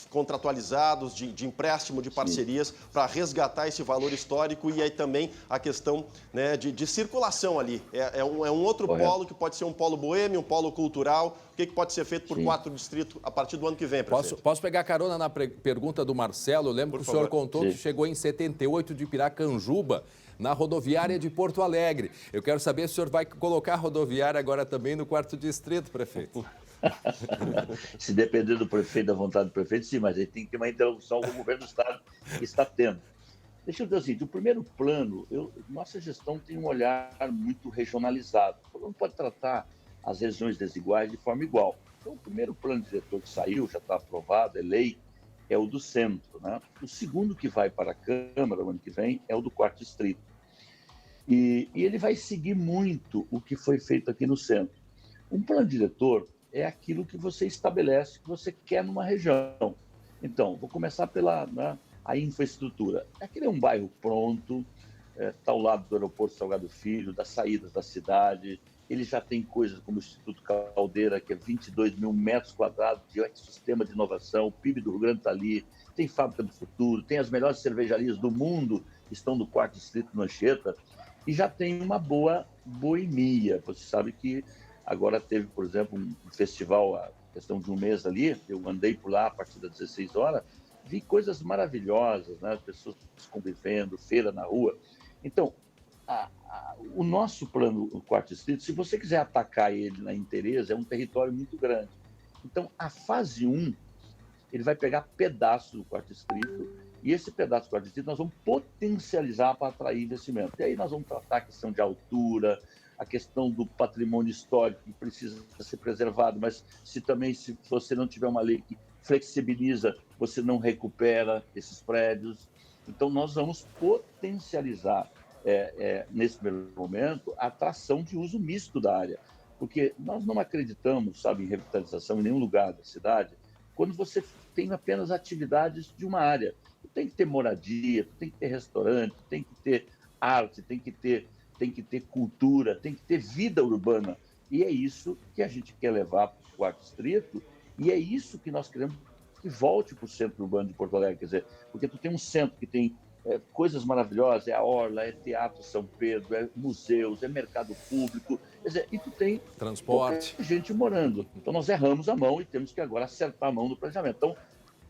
S3: contratualizados de empréstimo, de parcerias, para resgatar esse valor histórico e aí também a questão, né, de circulação ali. É um outro polo que pode ser um polo boêmio, um polo cultural. O que pode ser feito por 4º Distrito a partir do ano que vem, prefeito?
S1: Posso pegar carona na pergunta do Marcelo? Eu lembro que o senhor contou que chegou em 78 de Piracanjuba, na rodoviária de Porto Alegre. Eu quero saber se o senhor vai colocar a rodoviária agora também no 4º Distrito, prefeito.
S10: Se depender do prefeito, da vontade do prefeito, sim, mas ele tem que ter uma interlocução com o governo do Estado que está tendo. Deixa eu dizer assim, o primeiro plano, nossa gestão tem um olhar muito regionalizado. Não pode tratar as regiões desiguais de forma igual. Então, o primeiro plano diretor que saiu, já está aprovado, é lei, é o do centro, né? O segundo que vai para a Câmara o ano que vem é o do 4º Distrito. E ele vai seguir muito o que foi feito aqui no centro. Um plano diretor é aquilo que você estabelece que você quer numa região. Então, vou começar pela a infraestrutura. Aquele é um bairro pronto, está ao lado do aeroporto Salgado Filho, das saídas da cidade. Ele já tem coisas como o Instituto Caldeira, que é 22 mil metros quadrados de ecossistema de inovação. O PIB do Rio Grande está ali, tem Fábrica do Futuro, tem as melhores cervejarias do mundo, que estão do 4º Distrito no Anchieta, e já tem uma boa boemia. Você sabe que agora teve, por exemplo, um festival, a questão de um mês ali, eu andei por lá a partir das 16 horas, vi coisas maravilhosas, né? Pessoas convivendo, feira na rua. Então, o nosso plano, o 4º Distrito, se você quiser atacar ele na inteireza, é um território muito grande. Então, a fase 1, ele vai pegar pedaços do 4º Distrito, e esse pedaço do 4º Distrito nós vamos potencializar para atrair investimento. E aí nós vamos tratar a questão de altura, a questão do patrimônio histórico que precisa ser preservado, mas se você não tiver uma lei que flexibiliza, você não recupera esses prédios. Então, nós vamos potencializar, nesse primeiro momento, a atração de uso misto da área, porque nós não acreditamos, sabe, em revitalização em nenhum lugar da cidade, quando você tem apenas atividades de uma área. Tem que ter moradia, tem que ter restaurante, tem que ter arte, tem que ter cultura, tem que ter vida urbana. E é isso que a gente quer levar para o quarto distrito, e é isso que nós queremos que volte para o centro urbano de Porto Alegre. Quer dizer, porque tu tem um centro que tem coisas maravilhosas, é a Orla, é Teatro São Pedro, é museus, é mercado público, quer dizer, e tu tem
S1: transporte,
S10: gente morando. Então nós erramos a mão e temos que agora acertar a mão no planejamento. Então,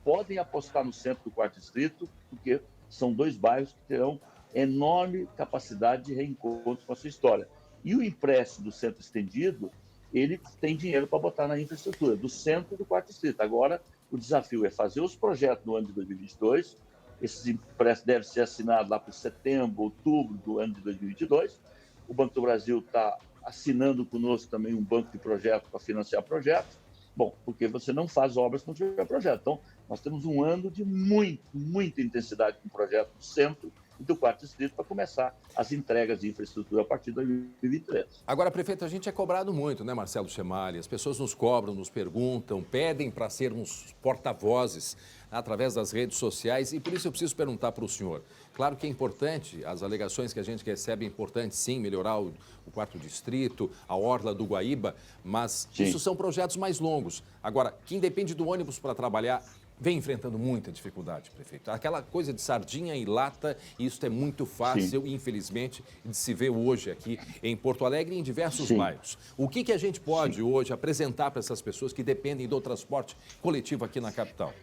S10: podem apostar no centro do quarto distrito, porque são 2 bairros que terão enorme capacidade de reencontro com a sua história. E o empréstimo do centro estendido, ele tem dinheiro para botar na infraestrutura do centro e do quarto distrito. Agora, o desafio é fazer os projetos no ano de 2022, esses empréstimos devem ser assinados lá por setembro, outubro do ano de 2022. O Banco do Brasil está assinando conosco também um banco de projetos para financiar projetos. Bom, porque você não faz obras se não tiver projeto. Então, nós temos um ano de muita intensidade com o projeto do centro e do quarto distrito para começar as entregas de infraestrutura a partir de 2023.
S1: Agora, prefeito, a gente é cobrado muito, né, Marcelo Chemali? As pessoas nos cobram, nos perguntam, pedem para sermos porta-vozes através das redes sociais, e por isso eu preciso perguntar para o senhor. Claro que é importante, as alegações que a gente recebe é importante, sim, melhorar o quarto distrito, a orla do Guaíba, mas isso são projetos mais longos. Agora, quem depende do ônibus para trabalhar vem enfrentando muita dificuldade, prefeito. Aquela coisa de sardinha e lata, isso é muito fácil, infelizmente, de se ver hoje aqui em Porto Alegre e em diversos bairros. O que a gente pode hoje apresentar para essas pessoas que dependem do transporte coletivo aqui na capital?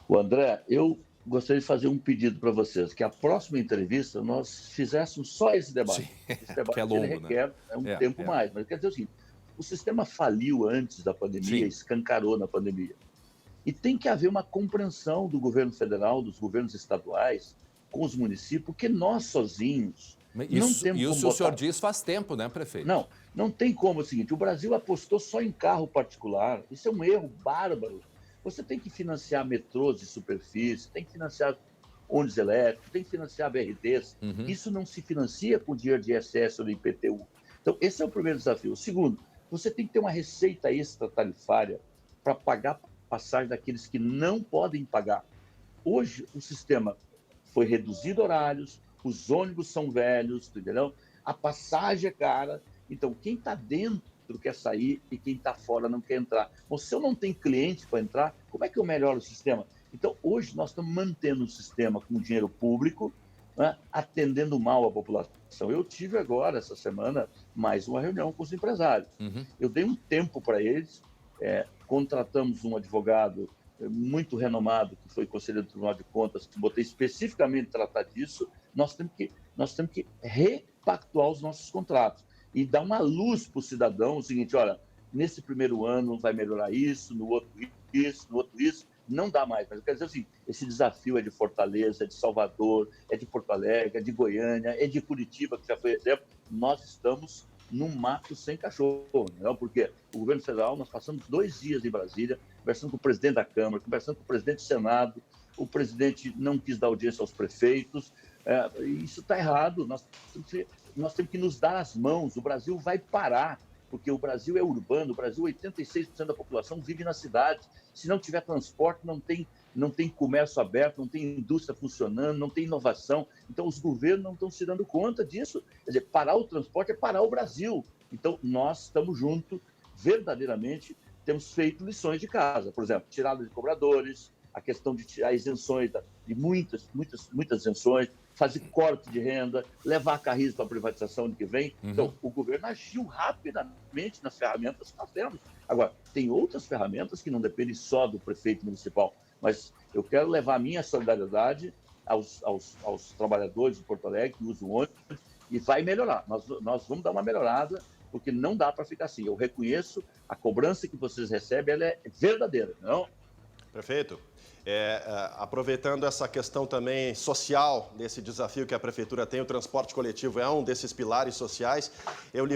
S10: O André, eu gostaria de fazer um pedido para vocês, que a próxima entrevista nós fizéssemos só esse debate. Esse debate
S1: é longo,
S10: requer um tempo mais, mas quer dizer o seguinte, o sistema faliu antes da pandemia, escancarou na pandemia. E tem que haver uma compreensão do governo federal, dos governos estaduais, com os municípios, porque nós sozinhos não temos como
S1: Isso o senhor diz faz tempo, né, prefeito?
S10: Não tem como. É o seguinte, o Brasil apostou só em carro particular. Isso é um erro bárbaro. Você tem que financiar metrôs de superfície, tem que financiar ônibus elétricos, tem que financiar BRTs. Isso não se financia com dinheiro de ISS ou de IPTU. Então, esse é o primeiro desafio. O segundo, você tem que ter uma receita extra-tarifária para pagar passagem daqueles que não podem pagar. Hoje, o sistema foi reduzido horários, os ônibus são velhos, entendeu? A passagem é cara. Então, quem está dentro quer sair e quem está fora não quer entrar. Bom, se eu não tenho cliente para entrar, como é que eu melhoro o sistema? Então, hoje, nós estamos mantendo o sistema com dinheiro público, né, atendendo mal a população. Eu tive agora, essa semana, mais uma reunião com os empresários. Eu dei um tempo para eles, contratamos um advogado muito renomado, que foi conselheiro do Tribunal de Contas, que botei especificamente tratar disso. Nós temos que repactuar os nossos contratos e dar uma luz para o cidadão, o seguinte, olha, nesse primeiro ano vai melhorar isso, no outro isso, não dá mais. Mas eu quero dizer assim, esse desafio é de Fortaleza, é de Salvador, é de Porto Alegre, é de Goiânia, é de Curitiba, que já foi exemplo. Nós estamos num mato sem cachorro, não? Porque o governo federal, nós passamos 2 dias em Brasília, conversando com o presidente da Câmara, conversando com o presidente do Senado, o presidente não quis dar audiência aos prefeitos, isso está errado, nós temos que nos dar as mãos, o Brasil vai parar, porque o Brasil é urbano, o Brasil, 86% da população vive na cidade, se não tiver transporte, não tem comércio aberto, não tem indústria funcionando, não tem inovação. Então, os governos não estão se dando conta disso. Quer dizer, parar o transporte é parar o Brasil. Então, nós estamos juntos, verdadeiramente, temos feito lições de casa. Por exemplo, tirada de cobradores, a questão de tirar isenções, de muitas isenções, fazer corte de renda, levar a Carris para a privatização ano que vem. Então, o governo agiu rapidamente nas ferramentas que nós temos. Agora, tem outras ferramentas que não dependem só do prefeito municipal, mas eu quero levar a minha solidariedade aos trabalhadores de Porto Alegre que usam o ônibus e vai melhorar. Nós vamos dar uma melhorada, porque não dá para ficar assim. Eu reconheço a cobrança que vocês recebem, ela é verdadeira, não?
S3: Prefeito, aproveitando essa questão também social, desse desafio que a Prefeitura tem, o transporte coletivo é um desses pilares sociais, eu lhe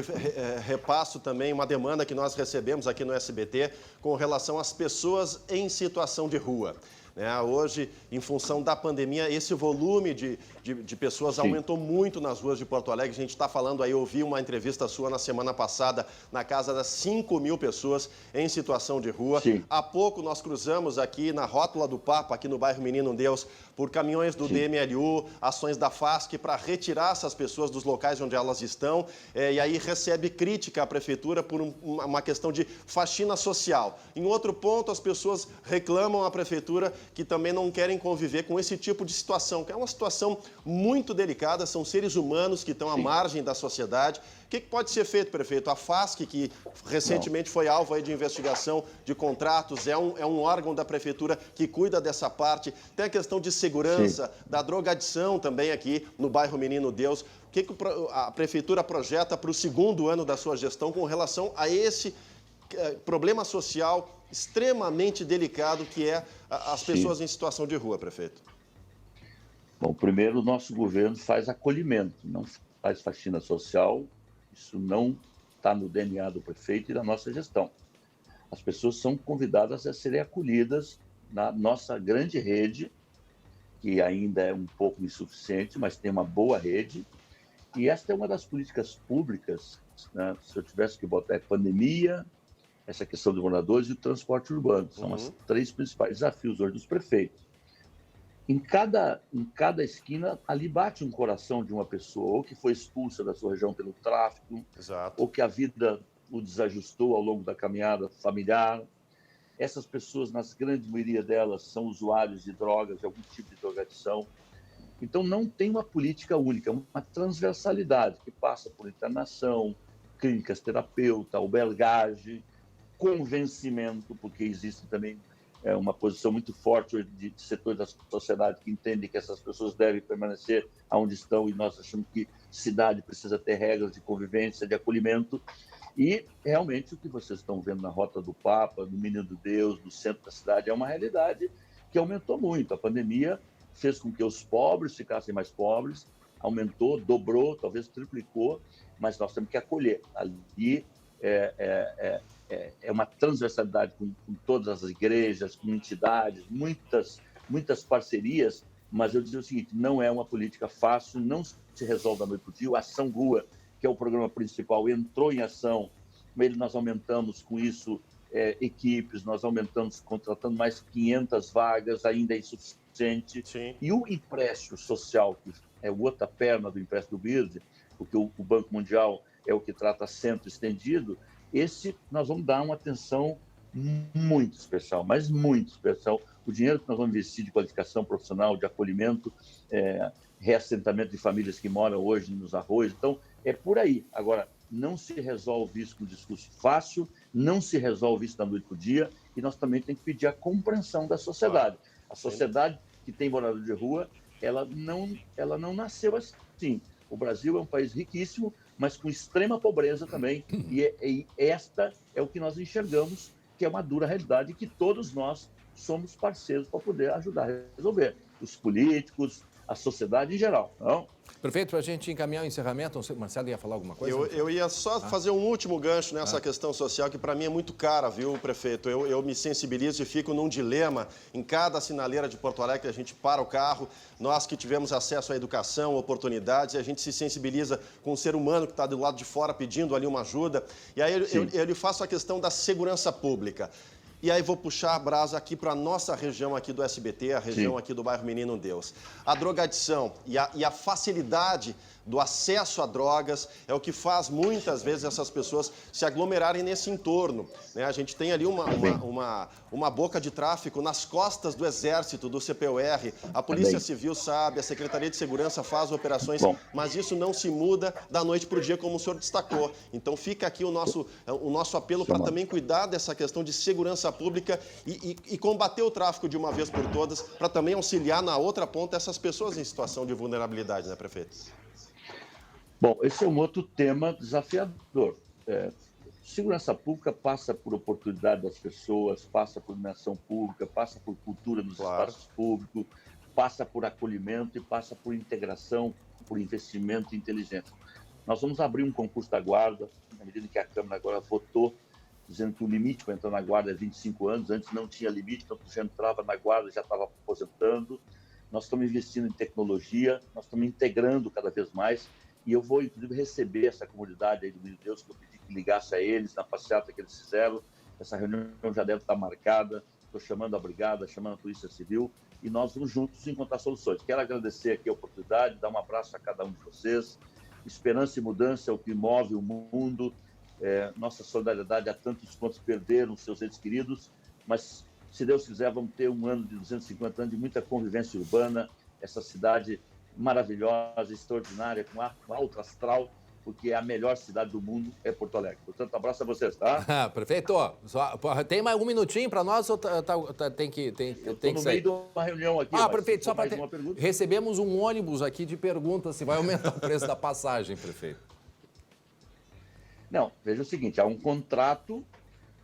S3: repasso também uma demanda que nós recebemos aqui no SBT com relação às pessoas em situação de rua. né? Hoje, em função da pandemia, esse volume de pessoas aumentou muito nas ruas de Porto Alegre. A gente está falando aí, eu ouvi uma entrevista sua na semana passada, na casa das 5.000 pessoas em situação de rua.
S10: Sim.
S3: Há pouco nós cruzamos aqui na Rótula do Papa, aqui no bairro Menino Deus, por caminhões do DMLU, ações da FASC para retirar essas pessoas dos locais onde elas estão. E aí recebe crítica à prefeitura por uma questão de faxina social. Em outro ponto, as pessoas reclamam à prefeitura que também não querem conviver com esse tipo de situação, que é uma situação muito delicada, são seres humanos que estão à margem da sociedade. O que pode ser feito, prefeito? A FASC, que recentemente foi alvo aí de investigação de contratos, é um órgão da prefeitura que cuida dessa parte. Tem a questão de segurança, da drogadição também aqui no bairro Menino Deus. O que a prefeitura projeta para o segundo ano da sua gestão com relação a esse problema social extremamente delicado que é as pessoas em situação de rua, prefeito?
S10: Bom, primeiro, o nosso governo faz acolhimento, não faz faxina social. Isso não está no DNA do prefeito e da nossa gestão. As pessoas são convidadas a serem acolhidas na nossa grande rede, que ainda é um pouco insuficiente, mas tem uma boa rede. E esta é uma das políticas públicas, né? Se eu tivesse que botar, é pandemia, essa questão dos moradores e o transporte urbano. São os 3 principais desafios hoje dos prefeitos. Em cada esquina, ali bate um coração de uma pessoa, ou que foi expulsa da sua região pelo tráfico, ou que a vida o desajustou ao longo da caminhada familiar. Essas pessoas, na grande maioria delas, são usuários de drogas, de algum tipo de drogadição. Então, não tem uma política única, uma transversalidade que passa por internação, clínicas terapeuta, albergagem, convencimento, porque existe também uma posição muito forte de setores da sociedade que entendem que essas pessoas devem permanecer onde estão e nós achamos que cidade precisa ter regras de convivência, de acolhimento. E realmente o que vocês estão vendo na Rota do Papa, no Menino Deus, no centro da cidade, é uma realidade que aumentou muito. A pandemia fez com que os pobres ficassem mais pobres, aumentou, dobrou, talvez triplicou, mas nós temos que acolher. Ali é uma transversalidade com todas as igrejas, com entidades, muitas parcerias, mas eu diria o seguinte, não é uma política fácil, não se resolve da noite para o dia. A Ação Rua, que é o programa principal, entrou em ação, nós aumentamos com isso equipes, nós aumentamos contratando mais 500 vagas, ainda é insuficiente.
S3: Sim.
S10: E o empréstimo social, que é outra perna do empréstimo do BIRD, porque o Banco Mundial é o que trata centro estendido, esse nós vamos dar uma atenção muito especial, mas muito especial. O dinheiro que nós vamos investir de qualificação profissional, de acolhimento, reassentamento de famílias que moram hoje nos arroios. Então, é por aí. Agora, não se resolve isso com discurso fácil, não se resolve isso da noite para o dia, e nós também temos que pedir a compreensão da sociedade. A sociedade que tem morador de rua, ela não nasceu assim. O Brasil é um país riquíssimo, mas com extrema pobreza também, e esta é o que nós enxergamos, que é uma dura realidade, e que todos nós somos parceiros para poder ajudar a resolver. Os políticos, a sociedade em geral. Não?
S1: Prefeito, para a gente encaminhar o encerramento, o Marcelo ia falar alguma coisa?
S3: Eu ia só fazer um último gancho nessa questão social, que para mim é muito cara, viu, prefeito? Eu me sensibilizo e fico num dilema em cada sinaleira de Porto Alegre, a gente para o carro, nós que tivemos acesso à educação, oportunidades, a gente se sensibiliza com o ser humano que está do lado de fora pedindo ali uma ajuda. E aí eu lhe faço a questão da segurança pública. E aí vou puxar a brasa aqui para a nossa região aqui do SBT, a região aqui do bairro Menino Deus. A drogadição e a facilidade do acesso a drogas é o que faz muitas vezes essas pessoas se aglomerarem nesse entorno, né? A gente tem ali uma boca de tráfico nas costas do Exército, do CPUR, a Polícia Civil sabe, a Secretaria de Segurança faz operações, mas isso não se muda da noite para o dia, como o senhor destacou. Então fica aqui o nosso apelo para também cuidar dessa questão de segurança pública e combater o tráfico de uma vez por todas, para também auxiliar na outra ponta essas pessoas em situação de vulnerabilidade, né, prefeito?
S10: Bom, esse é um outro tema desafiador. Segurança pública passa por oportunidade das pessoas, passa por iluminação pública, passa por cultura nos espaços públicos, passa por acolhimento e passa por integração, por investimento e inteligência. Nós vamos abrir um concurso da Guarda, na medida que a Câmara agora votou dizendo que o limite para entrar na guarda é 25 anos. Antes não tinha limite, então você entrava na guarda e já estava aposentando. Nós estamos investindo em tecnologia, nós estamos integrando cada vez mais. E eu vou, inclusive, receber essa comunidade aí do Menino Deus, que eu pedi que ligasse a eles na passeata que eles fizeram. Essa reunião já deve estar marcada. Estou chamando a Brigada, chamando a Polícia Civil, e nós vamos juntos encontrar soluções. Quero agradecer aqui a oportunidade, dar um abraço a cada um de vocês. Esperança e mudança é o que move o mundo. Nossa solidariedade a tantos quantos perderam seus entes queridos, mas, se Deus quiser, vamos ter um ano de 250 anos de muita convivência urbana, essa cidade maravilhosa, extraordinária, com alto astral, porque a melhor cidade do mundo é Porto Alegre. Portanto, abraço a vocês, tá?
S1: Prefeito, tem mais um minutinho para nós ou tem que
S10: Estou no meio de uma reunião aqui.
S1: Prefeito, só para
S10: uma pergunta.
S1: Recebemos um ônibus aqui de perguntas se vai aumentar o preço da passagem, prefeito.
S10: Não, veja o seguinte, há um contrato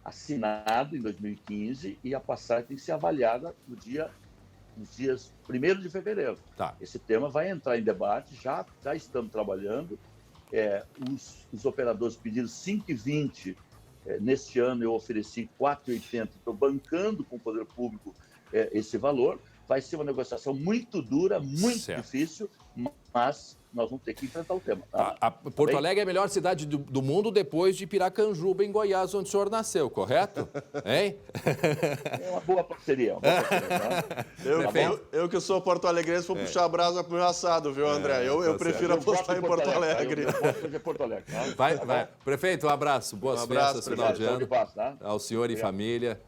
S10: assinado em 2015 e a passagem tem que ser avaliada nos dias 1º de fevereiro.
S1: Tá.
S10: Esse tema vai entrar em debate, já estamos trabalhando. Os operadores pediram 5,20. Neste ano eu ofereci 4,80. Estou bancando com o poder público esse valor. Vai ser uma negociação muito dura, muito difícil, mas nós vamos ter que enfrentar o tema. Tá?
S1: Porto Alegre é a melhor cidade do mundo depois de Piracanjuba, em Goiás, onde o senhor nasceu, correto? Hein?
S10: É uma boa parceria. Tá?
S3: Eu que sou porto-alegrense, vou puxar a brasa pro meu assado, viu, André? Eu prefiro apostar em Porto Alegre.
S10: Eu Porto Alegre.
S1: Vai. Prefeito, um abraço. Boas festas, final de ano.
S10: Tá?
S1: Ao senhor e família.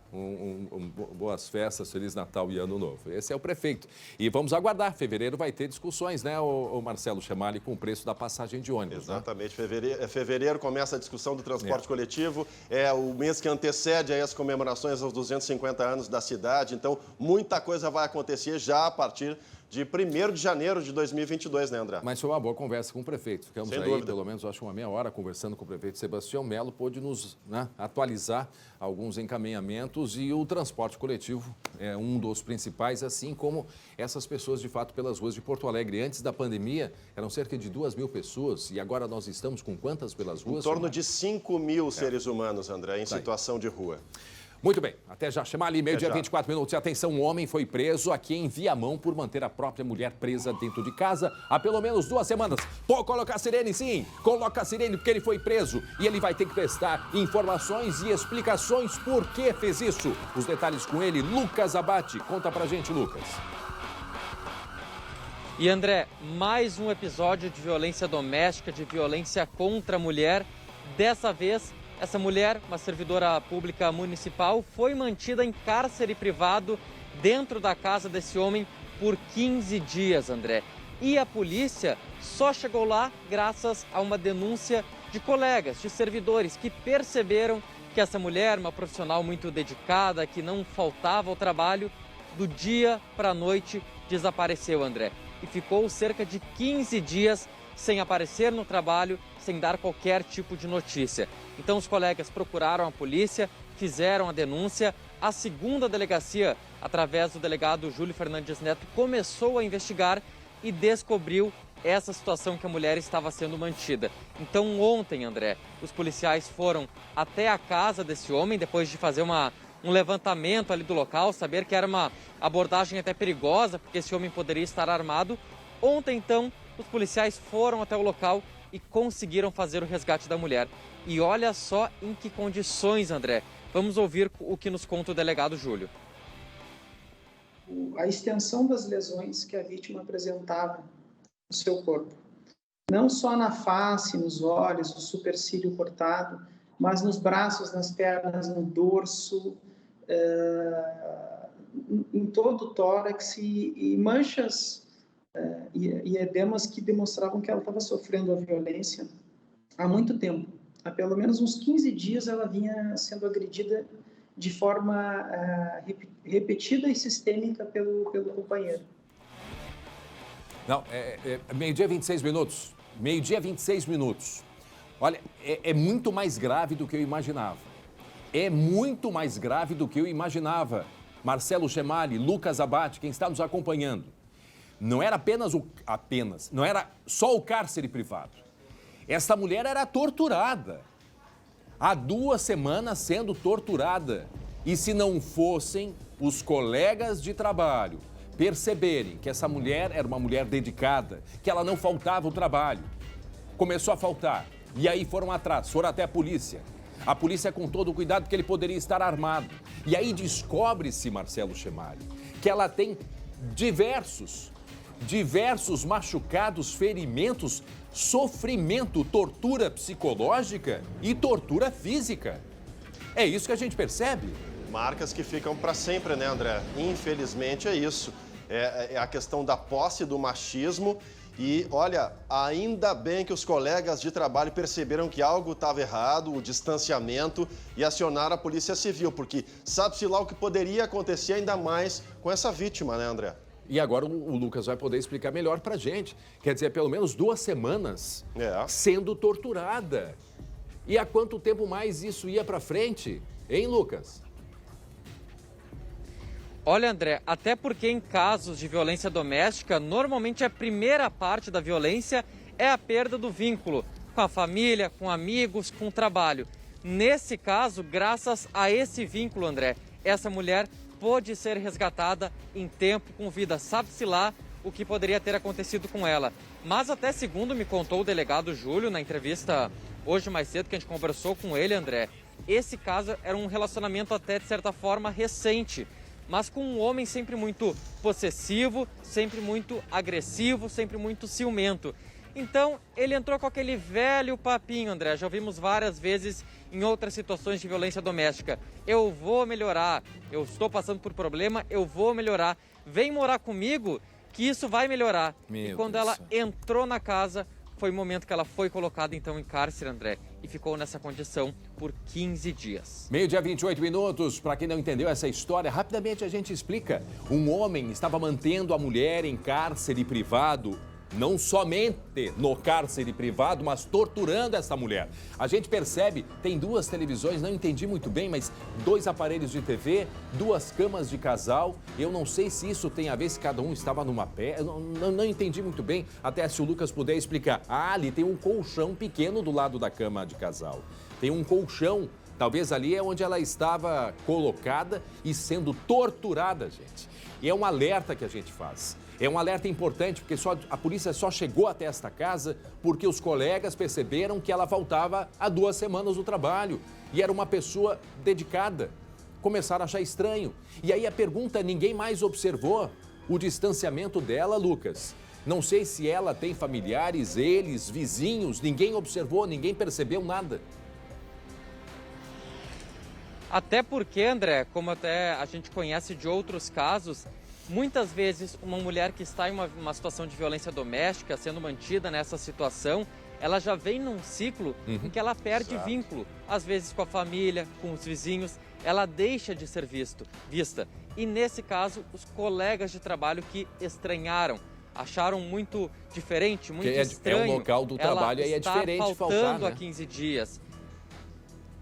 S1: Boas festas, Feliz Natal e Ano Novo. Esse é o prefeito. E vamos aguardar. Fevereiro vai ter discussões, né, o Marcelo Chemali, com o preço da passagem de ônibus.
S3: Exatamente. Né? Fevereiro começa a discussão do transporte coletivo. É o mês que antecede aí as comemorações aos 250 anos da cidade. Então, muita coisa vai acontecer já a partir de 1º de janeiro de 2022, né, André?
S1: Mas foi uma boa conversa com o prefeito. Ficamos
S3: Sem
S1: aí,
S3: dúvida.
S1: pelo menos, acho uma meia hora conversando com o prefeito Sebastião Melo. Pôde nos atualizar alguns encaminhamentos e o transporte coletivo é um dos principais, assim como essas pessoas, de fato, pelas ruas de Porto Alegre. Antes da pandemia, eram cerca de 2.000 pessoas e agora nós estamos com quantas pelas ruas?
S3: Em torno de 5.000 seres humanos, André, em situação de rua.
S1: Muito bem, até já. Chemali, meio-dia, 24 minutos. E atenção, um homem foi preso aqui em Viamão por manter a própria mulher presa dentro de casa há pelo menos 2 semanas. Pô, coloca a sirene, sim. Coloca a sirene porque ele foi preso. E ele vai ter que prestar informações e explicações por que fez isso. Os detalhes com ele, Lucas Abate. Conta pra gente, Lucas.
S2: E André, mais um episódio de violência doméstica, de violência contra a mulher. Dessa vez, essa mulher, uma servidora pública municipal, foi mantida em cárcere privado dentro da casa desse homem por 15 dias, André. E a polícia só chegou lá graças a uma denúncia de colegas, de servidores, que perceberam que essa mulher, uma profissional muito dedicada, que não faltava ao trabalho, do dia para a noite desapareceu, André. E ficou cerca de 15 dias sem aparecer no trabalho, sem dar qualquer tipo de notícia. Então os colegas procuraram a polícia, fizeram a denúncia. A segunda delegacia, através do delegado Júlio Fernandes Neto, começou a investigar e descobriu essa situação que a mulher estava sendo mantida. Então ontem, André, os policiais foram até a casa desse homem, depois de fazer um levantamento ali do local, saber que era uma abordagem até perigosa, porque esse homem poderia estar armado. Ontem, então, os policiais foram até o local e conseguiram fazer o resgate da mulher. E olha só em que condições, André. Vamos ouvir o que nos conta o delegado Júlio.
S11: A extensão das lesões que a vítima apresentava no seu corpo. Não só na face, nos olhos, o supercílio cortado, mas nos braços, nas pernas, no dorso, em todo o tórax e manchas e edemas que demonstravam que ela estava sofrendo a violência há muito tempo. Há pelo menos uns 15 dias ela vinha sendo agredida de forma repetida e sistêmica pelo companheiro.
S1: Não, meio-dia 26 minutos. Meio-dia 26 minutos. Olha, é muito mais grave do que eu imaginava. É muito mais grave do que eu imaginava. Marcelo Chemali, Lucas Abate, quem está nos acompanhando. Não era não era só o cárcere privado. Essa mulher era torturada. há 2 semanas sendo torturada. E se não fossem os colegas de trabalho perceberem que essa mulher era uma mulher dedicada, que ela não faltava ao trabalho, começou a faltar. E aí foram atrás, foram até a polícia. A polícia com todo o cuidado que ele poderia estar armado. E aí descobre-se, Marcelo Chemali, que ela tem diversos machucados, ferimentos, sofrimento, tortura psicológica e tortura física. É isso que a gente percebe.
S3: Marcas que ficam para sempre, né, André? Infelizmente é isso. É a questão da posse do machismo. E, olha, ainda bem que os colegas de trabalho perceberam que algo estava errado, o distanciamento, e acionaram a Polícia Civil, porque sabe-se lá o que poderia acontecer ainda mais com essa vítima, né, André?
S1: E agora o Lucas vai poder explicar melhor pra gente. Quer dizer, pelo menos 2 semanas sendo torturada. E há quanto tempo mais isso ia pra frente? Hein, Lucas?
S2: Olha, André, até porque em casos de violência doméstica, normalmente a primeira parte da violência é a perda do vínculo com a família, com amigos, com o trabalho. Nesse caso, graças a esse vínculo, André, essa mulher pôde ser resgatada em tempo, com vida. Sabe-se lá o que poderia ter acontecido com ela. Mas até segundo me contou o delegado Júlio, na entrevista hoje mais cedo que a gente conversou com ele, André, esse caso era um relacionamento até de certa forma recente, mas com um homem sempre muito possessivo, sempre muito agressivo, sempre muito ciumento. Então, ele entrou com aquele velho papinho, André, já ouvimos várias vezes em outras situações de violência doméstica. Eu vou melhorar, eu estou passando por problema, eu vou melhorar. Vem morar comigo que isso vai melhorar. E quando ela entrou na casa, foi o momento que ela foi colocada então em cárcere, André, e ficou nessa condição por 15 dias.
S1: 12h28. Para quem não entendeu essa história, rapidamente a gente explica. Um homem estava mantendo a mulher em cárcere privado, não somente no cárcere privado, mas torturando essa mulher. A gente percebe, tem 2 televisões, não entendi muito bem, mas 2 aparelhos de TV, 2 camas de casal. Eu não sei se isso tem a ver, se cada um estava numa pé. Não entendi muito bem, até se o Lucas puder explicar. Ah, ali tem um colchão pequeno do lado da cama de casal. Tem um colchão, talvez ali é onde ela estava colocada e sendo torturada, gente. E é um alerta que a gente faz. É um alerta importante, porque a polícia só chegou até esta casa porque os colegas perceberam que ela faltava há 2 semanas do trabalho. E era uma pessoa dedicada. Começaram a achar estranho. E aí a pergunta, ninguém mais observou o distanciamento dela, Lucas. Não sei se ela tem familiares, eles, vizinhos, ninguém observou, ninguém percebeu nada.
S2: Até porque, André, como até a gente conhece de outros casos, muitas vezes uma mulher que está em uma situação de violência doméstica, sendo mantida nessa situação, ela já vem num ciclo em que ela perde vínculo, às vezes com a família, com os vizinhos, ela deixa de ser vista. E nesse caso, os colegas de trabalho que estranharam, acharam muito diferente, muito estranho.
S1: É um local do trabalho e é diferente faltar, né?
S2: Há 15 dias.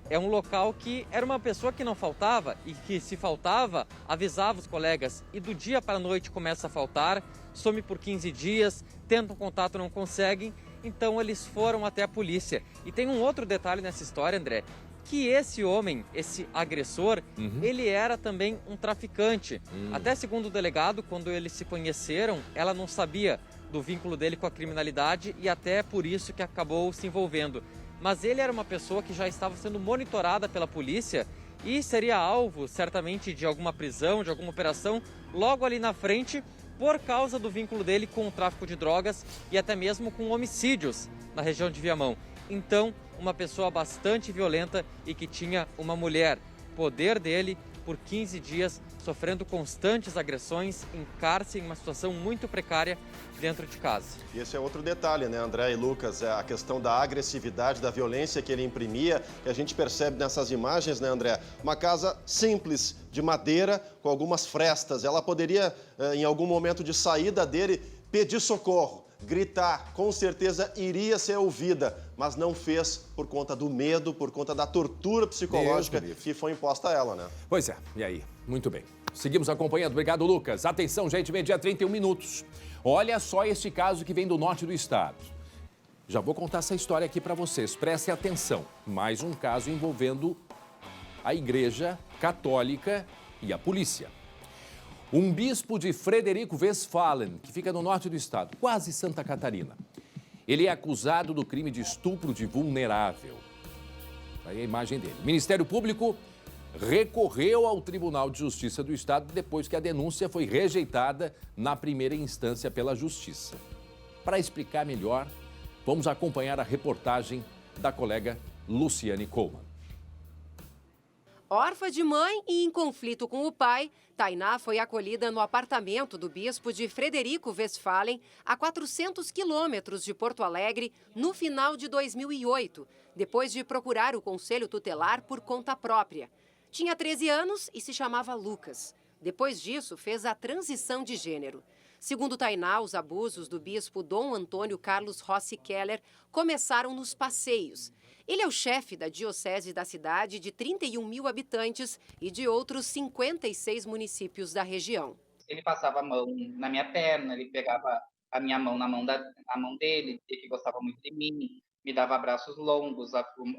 S2: É um local que era uma pessoa que não faltava e que, se faltava, avisava os colegas. E do dia para a noite começa a faltar, some por 15 dias, tentam contato, não conseguem. Então eles foram até a polícia. E tem um outro detalhe nessa história, André, que esse homem, esse agressor, ele era também um traficante. Até segundo o delegado, quando eles se conheceram, ela não sabia do vínculo dele com a criminalidade e até por isso que acabou se envolvendo. Mas ele era uma pessoa que já estava sendo monitorada pela polícia e seria alvo, certamente, de alguma prisão, de alguma operação, logo ali na frente, por causa do vínculo dele com o tráfico de drogas e até mesmo com homicídios na região de Viamão. Então, uma pessoa bastante violenta e que tinha uma mulher, poder dele, por 15 dias, sofrendo constantes agressões, em cárcere, em uma situação muito precária dentro de casa.
S3: E esse é outro detalhe, né, André e Lucas? É a questão da agressividade, da violência que ele imprimia, que a gente percebe nessas imagens, né, André? Uma casa simples, de madeira, com algumas frestas. Ela poderia, em algum momento de saída dele, pedir socorro, gritar, com certeza iria ser ouvida, mas não fez por conta do medo, por conta da tortura psicológica que foi imposta a ela, né?
S1: Pois é, e aí? Muito bem. Seguimos acompanhando. Obrigado, Lucas. Atenção, gente, meio-dia 31 minutos. Olha só este caso que vem do norte do estado. Já vou contar essa história aqui para vocês. Prestem atenção. Mais um caso envolvendo a Igreja Católica e a polícia. Um bispo de Frederico Westphalen, que fica no norte do estado, quase Santa Catarina. Ele é acusado do crime de estupro de vulnerável. Aí a imagem dele. O Ministério Público recorreu ao Tribunal de Justiça do Estado depois que a denúncia foi rejeitada na primeira instância pela Justiça. Para explicar melhor, vamos acompanhar a reportagem da colega Luciane Coleman.
S12: Órfã de mãe e em conflito com o pai, Tainá foi acolhida no apartamento do bispo de Frederico Westphalen, a 400 quilômetros de Porto Alegre, no final de 2008, depois de procurar o conselho tutelar por conta própria. Tinha 13 anos e se chamava Lucas. Depois disso, fez a transição de gênero. Segundo Tainá, os abusos do bispo Dom Antônio Carlos Rossi Keller começaram nos passeios. Ele é o chefe da diocese da cidade de 31 mil habitantes e de outros 56 municípios da região.
S4: Ele passava a mão na minha perna, ele pegava a minha mão na mão dele, que gostava muito de mim, me dava abraços longos,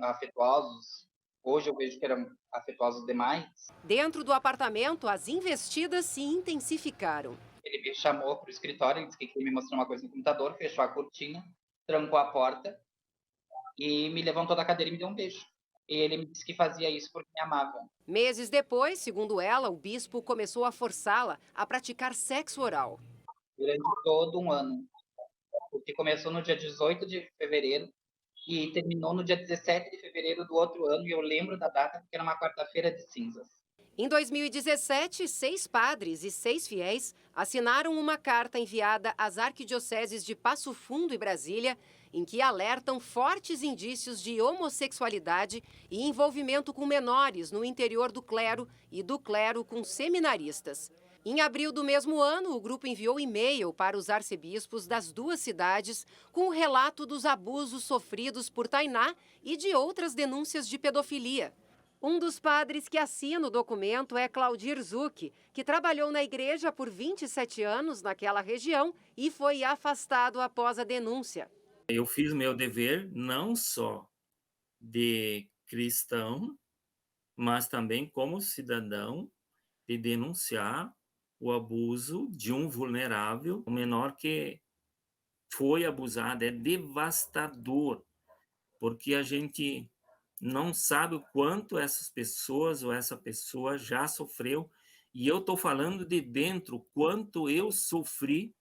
S4: afetuosos. Hoje eu vejo que eram afetuosos demais.
S12: Dentro do apartamento, as investidas se intensificaram.
S4: Ele me chamou para o escritório, ele disse que queria me mostrar uma coisa no computador, fechou a cortina, trancou a porta e me levantou da cadeira e me deu um beijo. E ele me disse que fazia isso porque me amava.
S12: Meses depois, segundo ela, o bispo começou a forçá-la a praticar sexo oral.
S4: Durante todo um ano. Porque começou no dia 18 de fevereiro e terminou no dia 17 de fevereiro do outro ano. E eu lembro da data porque era uma quarta-feira de cinzas.
S12: Em 2017, 6 padres e 6 fiéis assinaram uma carta enviada às arquidioceses de Passo Fundo e Brasília, em que alertam fortes indícios de homossexualidade e envolvimento com menores no interior do clero e do clero com seminaristas. Em abril do mesmo ano, o grupo enviou e-mail para os arcebispos das duas cidades com o relato dos abusos sofridos por Tainá e de outras denúncias de pedofilia. Um dos padres que assina o documento é Claudir Zucchi, que trabalhou na igreja por 27 anos naquela região e foi afastado após a denúncia.
S13: Eu fiz meu dever não só de cristão, mas também como cidadão de denunciar o abuso de um vulnerável, o menor que foi abusado. É devastador, porque a gente não sabe o quanto essas pessoas ou essa pessoa já sofreu. E eu estou falando de dentro, quanto eu sofri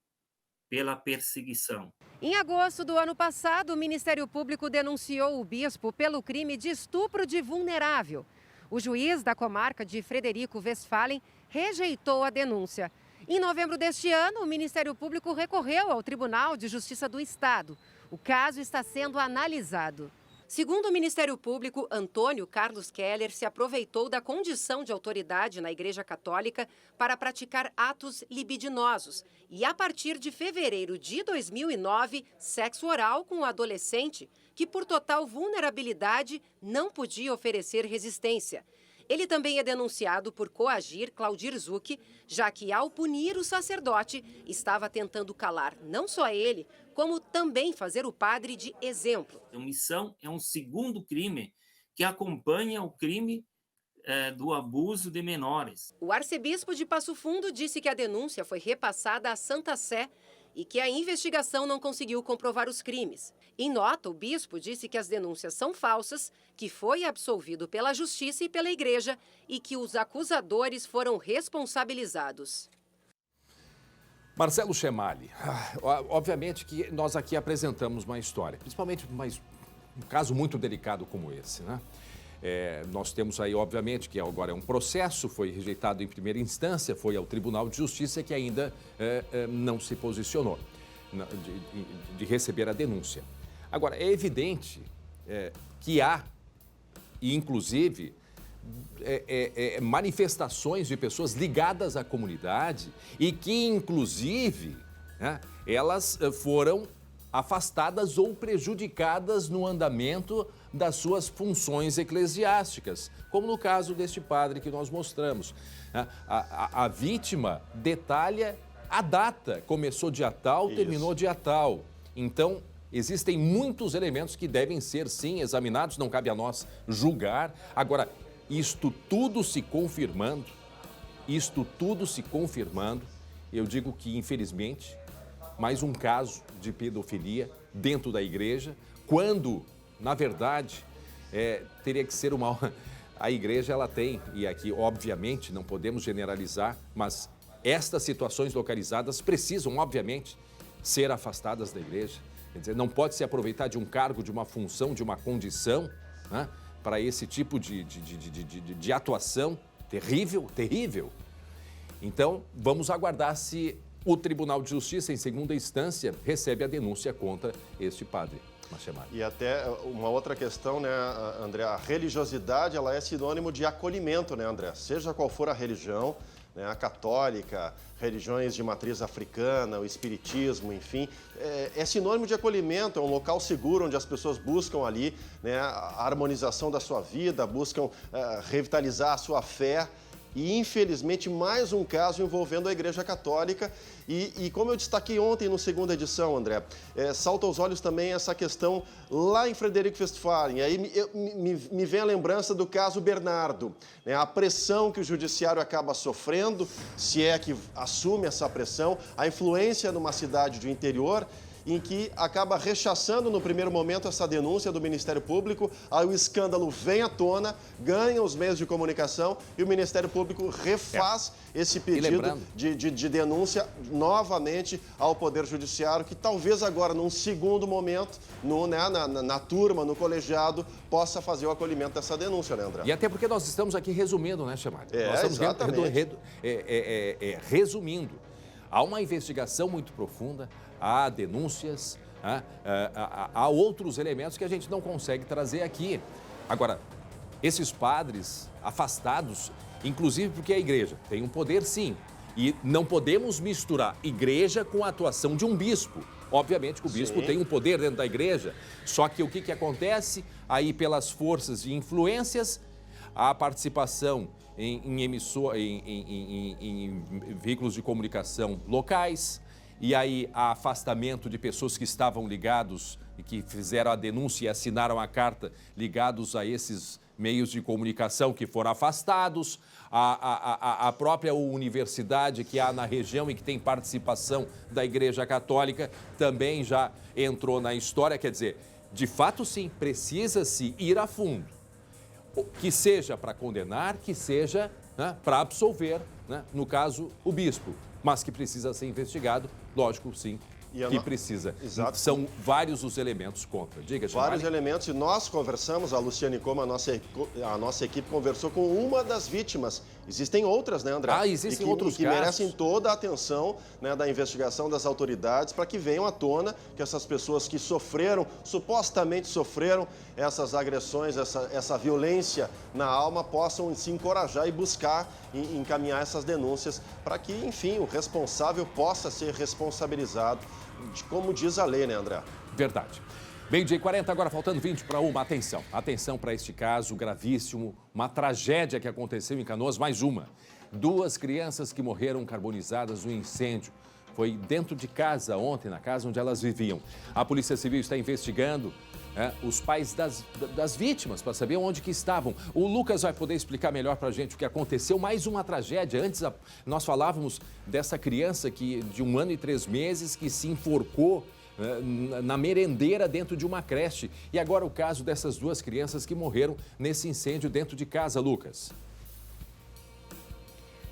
S13: pela perseguição.
S12: Em agosto do ano passado, o Ministério Público denunciou o bispo pelo crime de estupro de vulnerável. O juiz da comarca de Frederico Westphalen rejeitou a denúncia. Em novembro deste ano, o Ministério Público recorreu ao Tribunal de Justiça do Estado. O caso está sendo analisado. Segundo o Ministério Público, Antônio Carlos Keller se aproveitou da condição de autoridade na Igreja Católica para praticar atos libidinosos e, a partir de fevereiro de 2009, sexo oral com um adolescente que, por total vulnerabilidade, não podia oferecer resistência. Ele também é denunciado por coagir Claudir Zucchi, já que, ao punir o sacerdote, estava tentando calar não só ele, como também fazer o padre de exemplo.
S13: A omissão é um segundo crime que acompanha o crime do abuso de menores.
S12: O arcebispo de Passo Fundo disse que a denúncia foi repassada à Santa Sé e que a investigação não conseguiu comprovar os crimes. Em nota, o bispo disse que as denúncias são falsas, que foi absolvido pela Justiça e pela Igreja e que os acusadores foram responsabilizados.
S1: Marcelo Chemali, obviamente que nós aqui apresentamos uma história, principalmente um caso muito delicado como esse, né? Nós temos aí, obviamente, que agora é um processo, foi rejeitado em primeira instância, foi ao Tribunal de Justiça que ainda não se posicionou de receber a denúncia. Agora, é evidente que há, e inclusive, manifestações de pessoas ligadas à comunidade e que, inclusive, né, elas foram afastadas ou prejudicadas no andamento das suas funções eclesiásticas, como no caso deste padre que nós mostramos. A vítima detalha a data, começou dia tal, terminou dia tal. Então, Existem muitos elementos que devem ser, sim, examinados, não cabe a nós julgar. Agora, isto tudo se confirmando, eu digo que, infelizmente, mais um caso de pedofilia dentro da igreja, quando, na verdade, teria que ser uma... A igreja, ela tem, e aqui, obviamente, não podemos generalizar, mas estas situações localizadas precisam, obviamente, ser afastadas da igreja. Quer dizer, não pode se aproveitar de um cargo, de uma função, de uma condição, né, para esse tipo de atuação terrível, terrível. Então, vamos aguardar se o Tribunal de Justiça, em segunda instância, recebe a denúncia contra este padre.
S3: E até uma outra questão, né, André, a religiosidade, ela é sinônimo de acolhimento, né, André? Seja qual for a religião, né, a católica, religiões de matriz africana, o espiritismo, enfim, é sinônimo de acolhimento, é um local seguro onde as pessoas buscam ali, né, a harmonização da sua vida, buscam revitalizar a sua fé. E, infelizmente, mais um caso envolvendo a Igreja Católica. E como eu destaquei ontem no segunda edição, André, salta aos olhos também essa questão lá em Frederico Westphalen. E aí me vem a lembrança do caso Bernardo, né? A pressão que o judiciário acaba sofrendo, se é que assume essa pressão, a influência numa cidade do interior, em que acaba rechaçando no primeiro momento essa denúncia do Ministério Público, aí o escândalo vem à tona, ganha os meios de comunicação e o Ministério Público refaz esse pedido de denúncia novamente ao Poder Judiciário, que talvez agora, num segundo momento, na turma, no colegiado, possa fazer o acolhimento dessa denúncia, né, André?
S1: E até porque nós estamos aqui resumindo, né, Chamário? Nós estamos resumindo. Há uma investigação muito profunda, há denúncias, há outros elementos que a gente não consegue trazer aqui. Agora, esses padres afastados, inclusive porque a igreja tem um poder, sim, e não podemos misturar igreja com a atuação de um bispo. Obviamente que o bispo tem um poder dentro da igreja, só que o que acontece? Aí, pelas forças de influências, a participação em veículos de comunicação locais, e aí há afastamento de pessoas que estavam ligados e que fizeram a denúncia e assinaram a carta ligados a esses meios de comunicação que foram afastados, a própria universidade que há na região e que tem participação da Igreja Católica também já entrou na história. Quer dizer, de fato sim, precisa-se ir a fundo, que seja para condenar, que seja, né, para absolver, né, no caso o bispo, mas que precisa ser investigado, lógico, sim, que precisa.
S3: Exato.
S1: São vários os elementos contra. Diga, Chamário.
S3: Vários elementos, e nós conversamos, a Luciane Coma, a nossa equipe conversou com uma das vítimas. Existem outras, né, André?
S1: Existem outros
S3: que
S1: casos.
S3: merecem toda a atenção, né, da investigação das autoridades para que venham à tona que essas pessoas que sofreram, supostamente sofreram essas agressões, essa violência na alma, possam se encorajar e buscar encaminhar essas denúncias para que, enfim, o responsável possa ser responsabilizado, como diz a lei, né, André?
S1: Verdade. Meio-dia e 40, agora faltando 20 para 1. Atenção, atenção para este caso gravíssimo, uma tragédia que aconteceu em Canoas, mais uma. 2 crianças que morreram carbonizadas no incêndio. Foi dentro de casa ontem, na casa onde elas viviam. A Polícia Civil está investigando os pais das vítimas para saber onde que estavam. O Lucas vai poder explicar melhor para a gente o que aconteceu. Mais uma tragédia. Antes nós falávamos dessa criança de 1 ano e 3 meses que se enforcou na merendeira dentro de uma creche. E agora o caso dessas 2 crianças que morreram nesse incêndio dentro de casa, Lucas.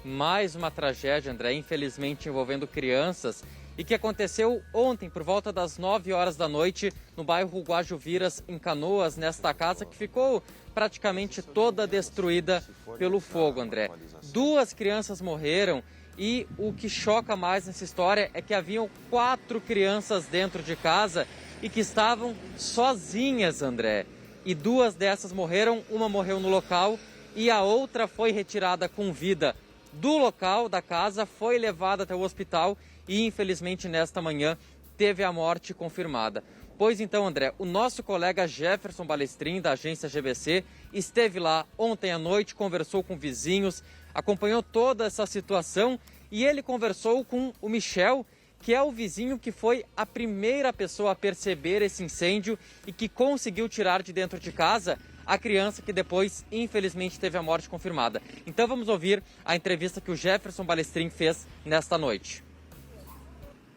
S2: Mais uma tragédia, André, infelizmente envolvendo crianças, e que aconteceu ontem por volta das 9 horas da noite no bairro Guajuviras, em Canoas, nesta casa que ficou praticamente toda destruída pelo fogo, André. 2 crianças morreram. E o que choca mais nessa história é que haviam 4 crianças dentro de casa e que estavam sozinhas, André. E 2 dessas morreram, uma morreu no local e a outra foi retirada com vida do local da casa, foi levada até o hospital e infelizmente nesta manhã teve a morte confirmada. Pois então, André, o nosso colega Jefferson Balestrin, da agência GBC, esteve lá ontem à noite, conversou com vizinhos, acompanhou toda essa situação e ele conversou com o Michel, que é o vizinho que foi a primeira pessoa a perceber esse incêndio e que conseguiu tirar de dentro de casa a criança que depois, infelizmente, teve a morte confirmada. Então vamos ouvir a entrevista que o Jefferson Balestrin fez nesta noite.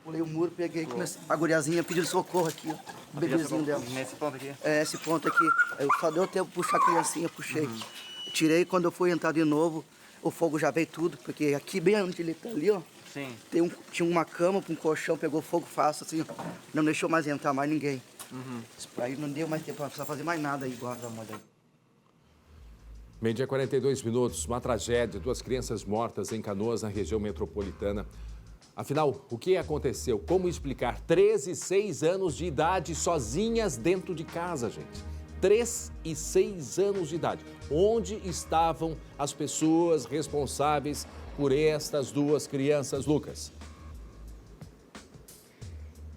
S14: Pulei o muro, peguei, a guriazinha pediu socorro aqui, ó, o bebezinho dela.
S2: Nesse ponto aqui?
S14: É, esse ponto aqui. Eu só deu tempo de puxar a criancinha, puxei. Tirei, quando eu fui entrar de novo, o fogo já veio tudo, porque aqui bem onde ele tá ali, ó.
S2: Sim.
S14: Tinha uma cama com um colchão, pegou fogo fácil, assim, ó. Não deixou mais entrar mais ninguém. Aí não deu mais tempo pra precisar fazer mais nada aí, igual a moda aí.
S1: Meio-dia 42 minutos, uma tragédia, 2 crianças mortas em Canoas, na região metropolitana. Afinal, o que aconteceu? Como explicar 3 e 6 anos de idade sozinhas dentro de casa, gente? 3 e 6 anos de idade. Onde estavam as pessoas responsáveis por estas 2 crianças, Lucas?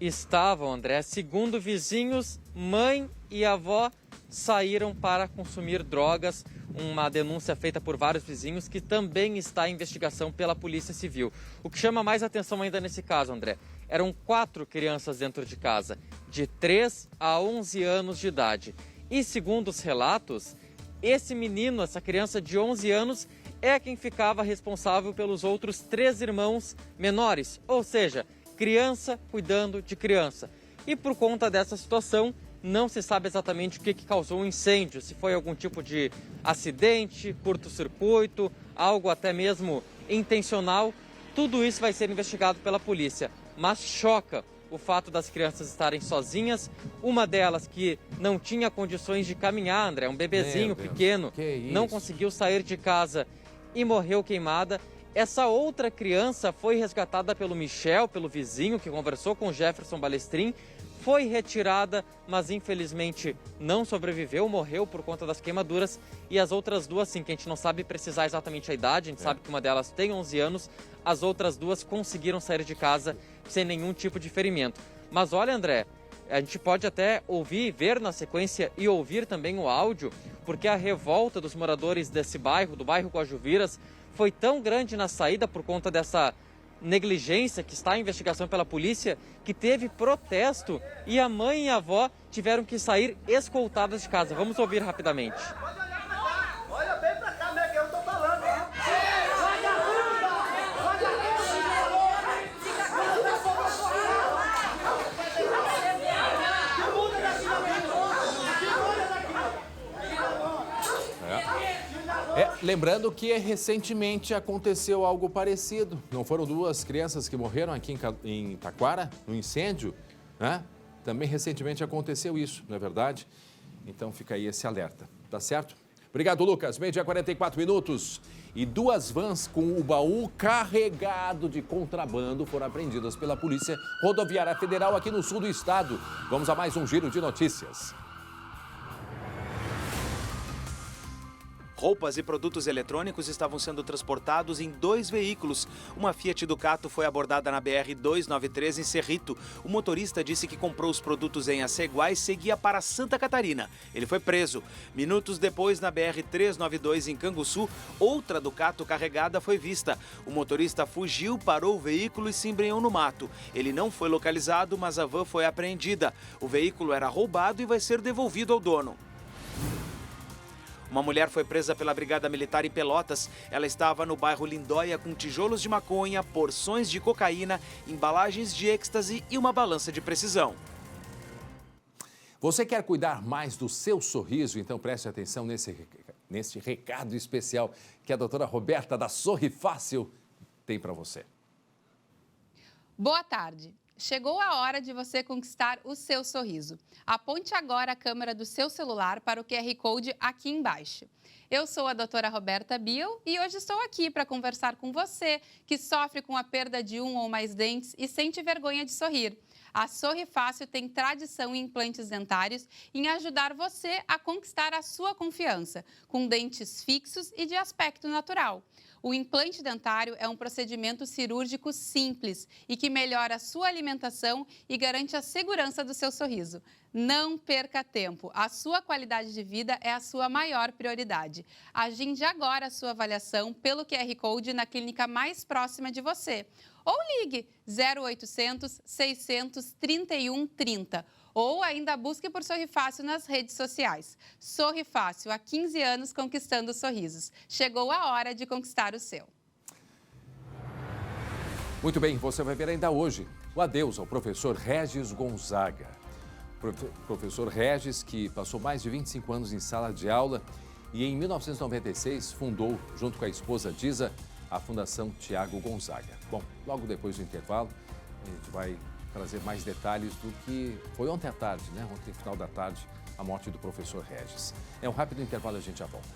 S2: Estavam, André, segundo vizinhos, mãe e avó saíram para consumir drogas. Uma denúncia feita por vários vizinhos que também está em investigação pela Polícia Civil. O que chama mais atenção ainda nesse caso, André, eram 4 crianças dentro de casa, de 3 a 11 anos de idade. E segundo os relatos, esse menino, essa criança de 11 anos, é quem ficava responsável pelos outros 3 irmãos menores, ou seja, criança cuidando de criança. E por conta dessa situação, não se sabe exatamente o que causou o incêndio, se foi algum tipo de acidente, curto-circuito, algo até mesmo intencional. Tudo isso vai ser investigado pela polícia, mas choca o fato das crianças estarem sozinhas. Uma delas que não tinha condições de caminhar, André, um bebezinho pequeno, não conseguiu sair de casa e morreu queimada. Essa outra criança foi resgatada pelo Michel, pelo vizinho que conversou com o Jefferson Balestrin, foi retirada, mas infelizmente não sobreviveu, morreu por conta das queimaduras. E as outras 2, sim, que a gente não sabe precisar exatamente a idade, a gente sabe que uma delas tem 11 anos, as outras 2 conseguiram sair de casa sem nenhum tipo de ferimento. Mas olha, André, a gente pode até ouvir, ver na sequência e ouvir também o áudio, porque a revolta dos moradores desse bairro, do bairro Guajuviras, foi tão grande na saída por conta dessa negligência que está em investigação pela polícia, que teve protesto e a mãe e a avó tiveram que sair escoltadas de casa. Vamos ouvir rapidamente.
S15: Olha bem pra cá, né, que eu tô falando.
S1: Lembrando que recentemente aconteceu algo parecido. Não foram 2 crianças que morreram aqui em Taquara, no incêndio, né? Também recentemente aconteceu isso, não é verdade? Então fica aí esse alerta, tá certo? Obrigado, Lucas. Meio-dia 44 minutos. E 2 vans com o baú carregado de contrabando foram apreendidas pela Polícia Rodoviária Federal aqui no sul do estado. Vamos a mais um giro de notícias.
S5: Roupas e produtos eletrônicos estavam sendo transportados em 2 veículos. Uma Fiat Ducato foi abordada na BR-293 em Cerrito. O motorista disse que comprou os produtos em Aceguá e seguia para Santa Catarina. Ele foi preso. Minutos depois, na BR-392 em Canguçu, outra Ducato carregada foi vista. O motorista fugiu, parou o veículo e se embrenhou no mato. Ele não foi localizado, mas a van foi apreendida. O veículo era roubado e vai ser devolvido ao dono. Uma mulher foi presa pela Brigada Militar em Pelotas. Ela estava no bairro Lindóia com tijolos de maconha, porções de cocaína, embalagens de êxtase e uma balança de precisão.
S1: Você quer cuidar mais do seu sorriso? Então preste atenção nesse recado especial que a doutora Roberta da Sorri Fácil tem para você.
S16: Boa tarde. Chegou a hora de você conquistar o seu sorriso. Aponte agora a câmera do seu celular para o QR Code aqui embaixo. Eu sou a doutora Roberta Biel e hoje estou aqui para conversar com você que sofre com a perda de 1 ou mais dentes e sente vergonha de sorrir. A Sorri Fácil tem tradição em implantes dentários em ajudar você a conquistar a sua confiança, com dentes fixos e de aspecto natural. O implante dentário é um procedimento cirúrgico simples e que melhora a sua alimentação e garante a segurança do seu sorriso. Não perca tempo. A sua qualidade de vida é a sua maior prioridade. Agende agora a sua avaliação pelo QR Code na clínica mais próxima de você. Ou ligue 0800 631 30. Ou ainda busque por Sorri Fácil nas redes sociais. Sorri Fácil, há 15 anos conquistando sorrisos. Chegou a hora de conquistar o seu.
S1: Muito bem, você vai ver ainda hoje o adeus ao professor Regis Gonzaga. Professor Regis, que passou mais de 25 anos em sala de aula e em 1996 fundou, junto com a esposa Disa, a Fundação Tiago Gonzaga. Bom, logo depois do intervalo, a gente vai trazer mais detalhes do que foi ontem à tarde, né? Ontem, final da tarde, a morte do professor Regis. É um rápido intervalo, a gente já volta.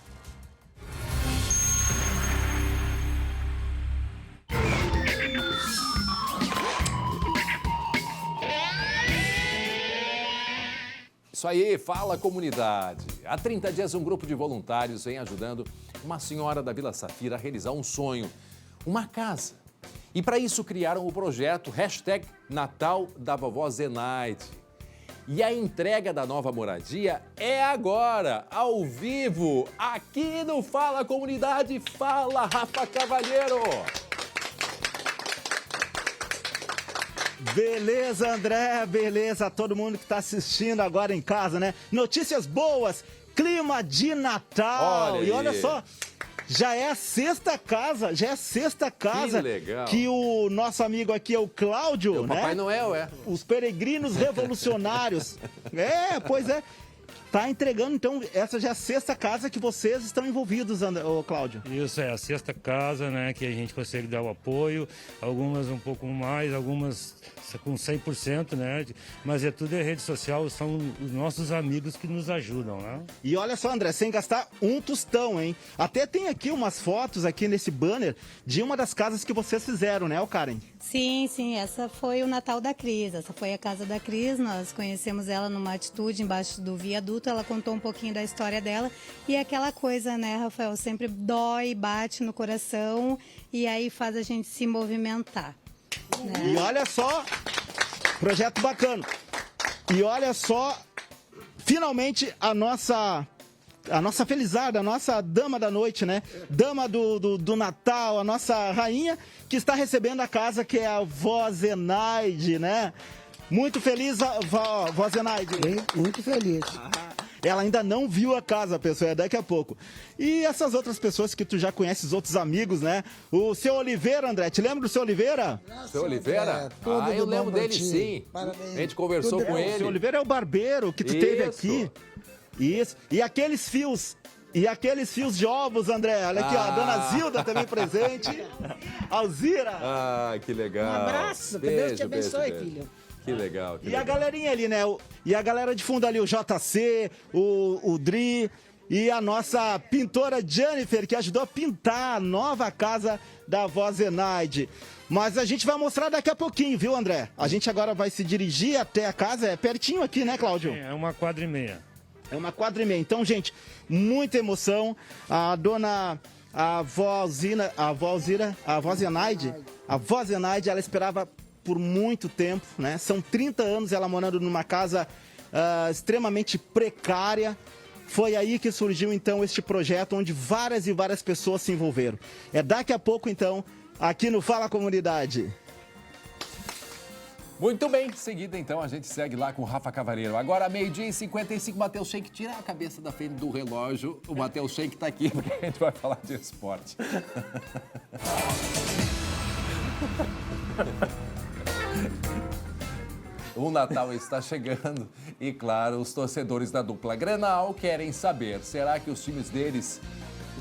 S1: Isso aí, fala comunidade. Há 30 dias, um grupo de voluntários vem ajudando uma senhora da Vila Safira a realizar um sonho, uma casa. E para isso criaram o projeto #Natal da Vovó Zenaide. E a entrega da nova moradia é agora, ao vivo, aqui no Fala Comunidade. Fala, Rafa Cavalheiro!
S17: Beleza, André, beleza, todo mundo que está assistindo agora em casa, né? Notícias boas, clima de Natal. E olha só, já é a sexta casa que o nosso amigo aqui é o Cláudio, né?
S1: Papai Noel, é.
S17: Os peregrinos revolucionários. Pois é. Tá entregando, então, essa já é a sexta casa que vocês estão envolvidos, Cláudio.
S18: Isso, é a sexta casa, né, que a gente consegue dar o apoio, algumas um pouco mais, algumas com 100%, né, mas tudo é rede social, são os nossos amigos que nos ajudam, né.
S17: E olha só, André, sem gastar um tostão, hein? Até tem aqui umas fotos aqui nesse banner de uma das casas que vocês fizeram, né, Karen?
S19: Sim, essa foi o Natal da Cris, essa foi a casa da Cris, nós conhecemos ela numa atitude embaixo do viaduto, ela contou um pouquinho da história dela e aquela coisa, né, Rafael, sempre dói, bate no coração e aí faz a gente se movimentar. Né?
S17: E olha só, projeto bacana. E olha só, finalmente a nossa felizarda, a nossa dama da noite, né? Dama do Natal, a nossa rainha, que está recebendo a casa, que é a vó Zenaide, né? Muito feliz, vó Zenaide.
S20: Muito feliz.
S17: Ela ainda não viu a casa, pessoal, é daqui a pouco. E essas outras pessoas que tu já conhece, os outros amigos, né? O seu Oliveira, André, te lembra do seu Oliveira?
S1: Seu Oliveira? Eu lembro dele, sim. Parabéns. A gente conversou com ele.
S17: O seu Oliveira é o barbeiro que tu teve aqui. Isso. E aqueles fios de ovos, André. Olha aqui, ó, a dona Zilda também presente. Alzira.
S1: Que legal.
S20: Um abraço, que Deus te abençoe, filho.
S1: Que legal.
S17: E a galerinha ali, né? E a galera de fundo ali, o JC, o Dri e a nossa pintora Jennifer, que ajudou a pintar a nova casa da vó Zenaide. Mas a gente vai mostrar daqui a pouquinho, viu, André? A gente agora vai se dirigir até a casa, é pertinho aqui, né, Cláudio?
S18: É uma quadra e meia.
S17: É uma quadra e meia. Então, gente, muita emoção. A vó Zenaide, ela esperava por muito tempo, né? São 30 anos ela morando numa casa extremamente precária. Foi aí que surgiu, então, este projeto, onde várias e várias pessoas se envolveram. É daqui a pouco, então, aqui no Fala Comunidade.
S1: Muito bem, em seguida, então, a gente segue lá com o Rafa Cavalheiro. Agora, 12h55, Matheus Sheik, tira a cabeça da frente do relógio. O Matheus Sheik tá aqui, porque a gente vai falar de esporte. O Natal está chegando e, claro, os torcedores da dupla Grenal querem saber, será que os times deles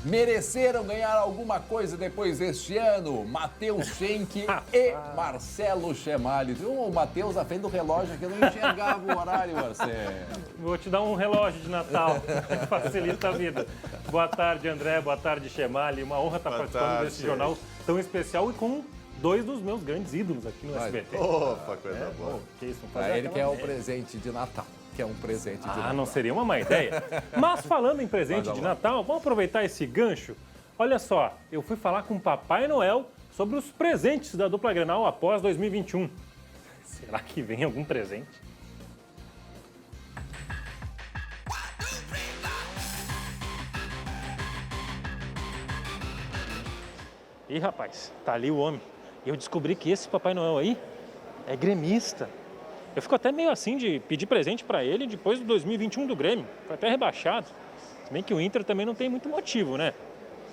S1: mereceram ganhar alguma coisa depois deste ano? Matheus Schenck e Marcelo Chemali. O Matheus à frente do relógio que eu não enxergava o horário, Marcelo.
S21: Vou te dar um relógio de Natal, facilita a vida. Boa tarde, André, boa tarde, Chemali. Uma honra estar participando desse jornal tão especial e com dois dos meus grandes ídolos aqui no SBT.
S3: Opa, coisa boa.
S21: Que isso,
S1: Pra ele que é o presente de Natal. Que é um presente de Natal.
S21: Não seria uma má ideia. Mas falando em presente de Natal, vamos aproveitar esse gancho. Olha só, eu fui falar com o Papai Noel sobre os presentes da dupla Grenal após 2021. Será que vem algum presente? Ih, rapaz, tá ali o homem. E eu descobri que esse Papai Noel aí é gremista. Eu fico até meio assim de pedir presente pra ele depois do 2021 do Grêmio. Foi até rebaixado. Se bem que o Inter também não tem muito motivo, né?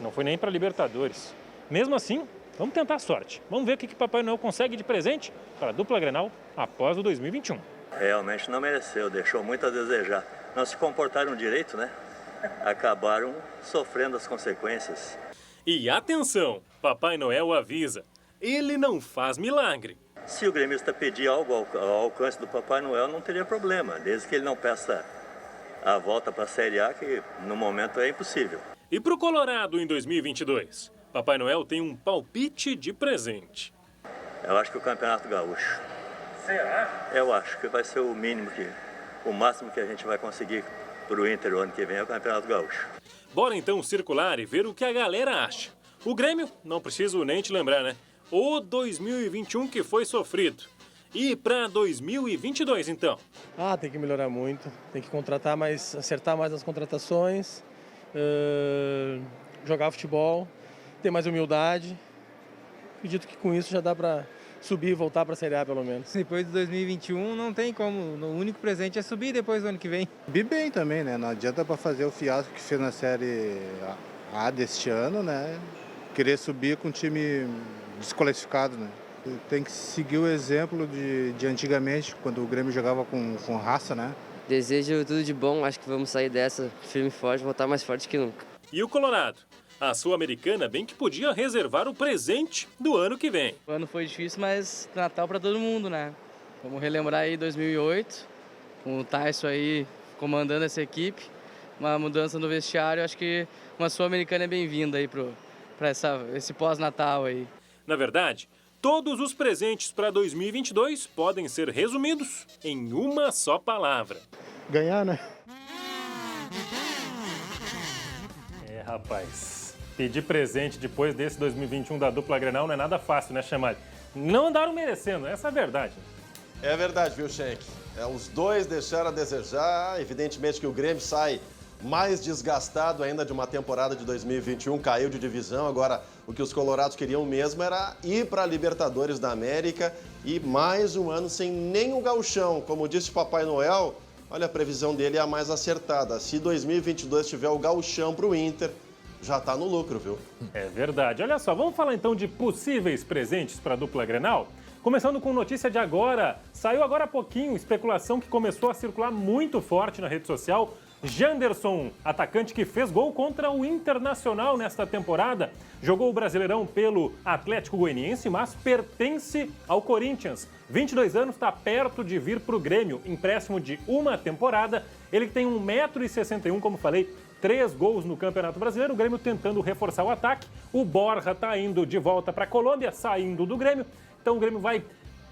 S21: Não foi nem pra Libertadores. Mesmo assim, vamos tentar a sorte. Vamos ver o que o Papai Noel consegue de presente para a dupla Grenal após o 2021.
S7: Realmente não mereceu, deixou muito a desejar. Não se comportaram direito, né? Acabaram sofrendo as consequências.
S21: E atenção, Papai Noel avisa, ele não faz milagre.
S7: Se o gremista pedir algo ao alcance do Papai Noel, não teria problema, desde que ele não peça a volta para a Série A, que no momento é impossível.
S21: E para o Colorado em 2022, Papai Noel tem um palpite de presente.
S7: Eu acho que o Campeonato Gaúcho.
S21: Será?
S7: Eu acho que vai ser o máximo que a gente vai conseguir para o Inter o ano que vem é o Campeonato Gaúcho.
S21: Bora então circular e ver o que a galera acha. O Grêmio, não preciso nem te lembrar, né? O 2021 que foi sofrido. E para 2022, então?
S22: Tem que melhorar muito, tem que contratar mais, acertar mais as contratações, jogar futebol, ter mais humildade. Acredito que com isso já dá para subir e voltar para a Série A, pelo menos.
S23: Depois de 2021 não tem como, o único presente é subir depois do ano que vem.
S24: Subir bem também, né? Não adianta para fazer o fiasco que fez na Série A deste ano, né? Querer subir com um time desqualificado, né? Tem que seguir o exemplo de antigamente, quando o Grêmio jogava com raça, né?
S25: Desejo tudo de bom, acho que vamos sair dessa firme e forte, voltar mais forte que nunca.
S21: E o Colorado? A Sul-Americana bem que podia reservar o presente do ano que vem.
S26: O ano foi difícil, mas Natal para todo mundo, né? Vamos relembrar aí 2008, com o Tyson aí comandando essa equipe, uma mudança no vestiário, acho que uma Sul-Americana é bem-vinda aí para esse pós-Natal aí.
S21: Na verdade, todos os presentes para 2022 podem ser resumidos em uma só palavra.
S24: Ganhar, né?
S21: Rapaz, pedir presente depois desse 2021 da dupla Grenal não é nada fácil, né, Chamalho? Não andaram merecendo, essa é a verdade.
S3: É verdade, viu, Schenck? Os dois deixaram a desejar. Evidentemente que o Grêmio sai mais desgastado ainda de uma temporada de 2021, caiu de divisão. Agora, o que os colorados queriam mesmo era ir para a Libertadores da América e mais um ano sem nem o gauchão. Como disse o Papai Noel, olha, a previsão dele é a mais acertada. Se 2022 tiver o gauchão para o Inter, já está no lucro, viu?
S21: É verdade. Olha só, vamos falar então de possíveis presentes para a dupla Grenal? Começando com notícia de agora. Saiu agora há pouquinho, especulação que começou a circular muito forte na rede social. Janderson, atacante que fez gol contra o Internacional nesta temporada, jogou o Brasileirão pelo Atlético Goianiense, mas pertence ao Corinthians. 22 anos, está perto de vir para o Grêmio, empréstimo de uma temporada. Ele tem 1,61 m, como falei, 3 gols no Campeonato Brasileiro. O Grêmio tentando reforçar o ataque. O Borja está indo de volta para a Colômbia, saindo do Grêmio. Então o Grêmio vai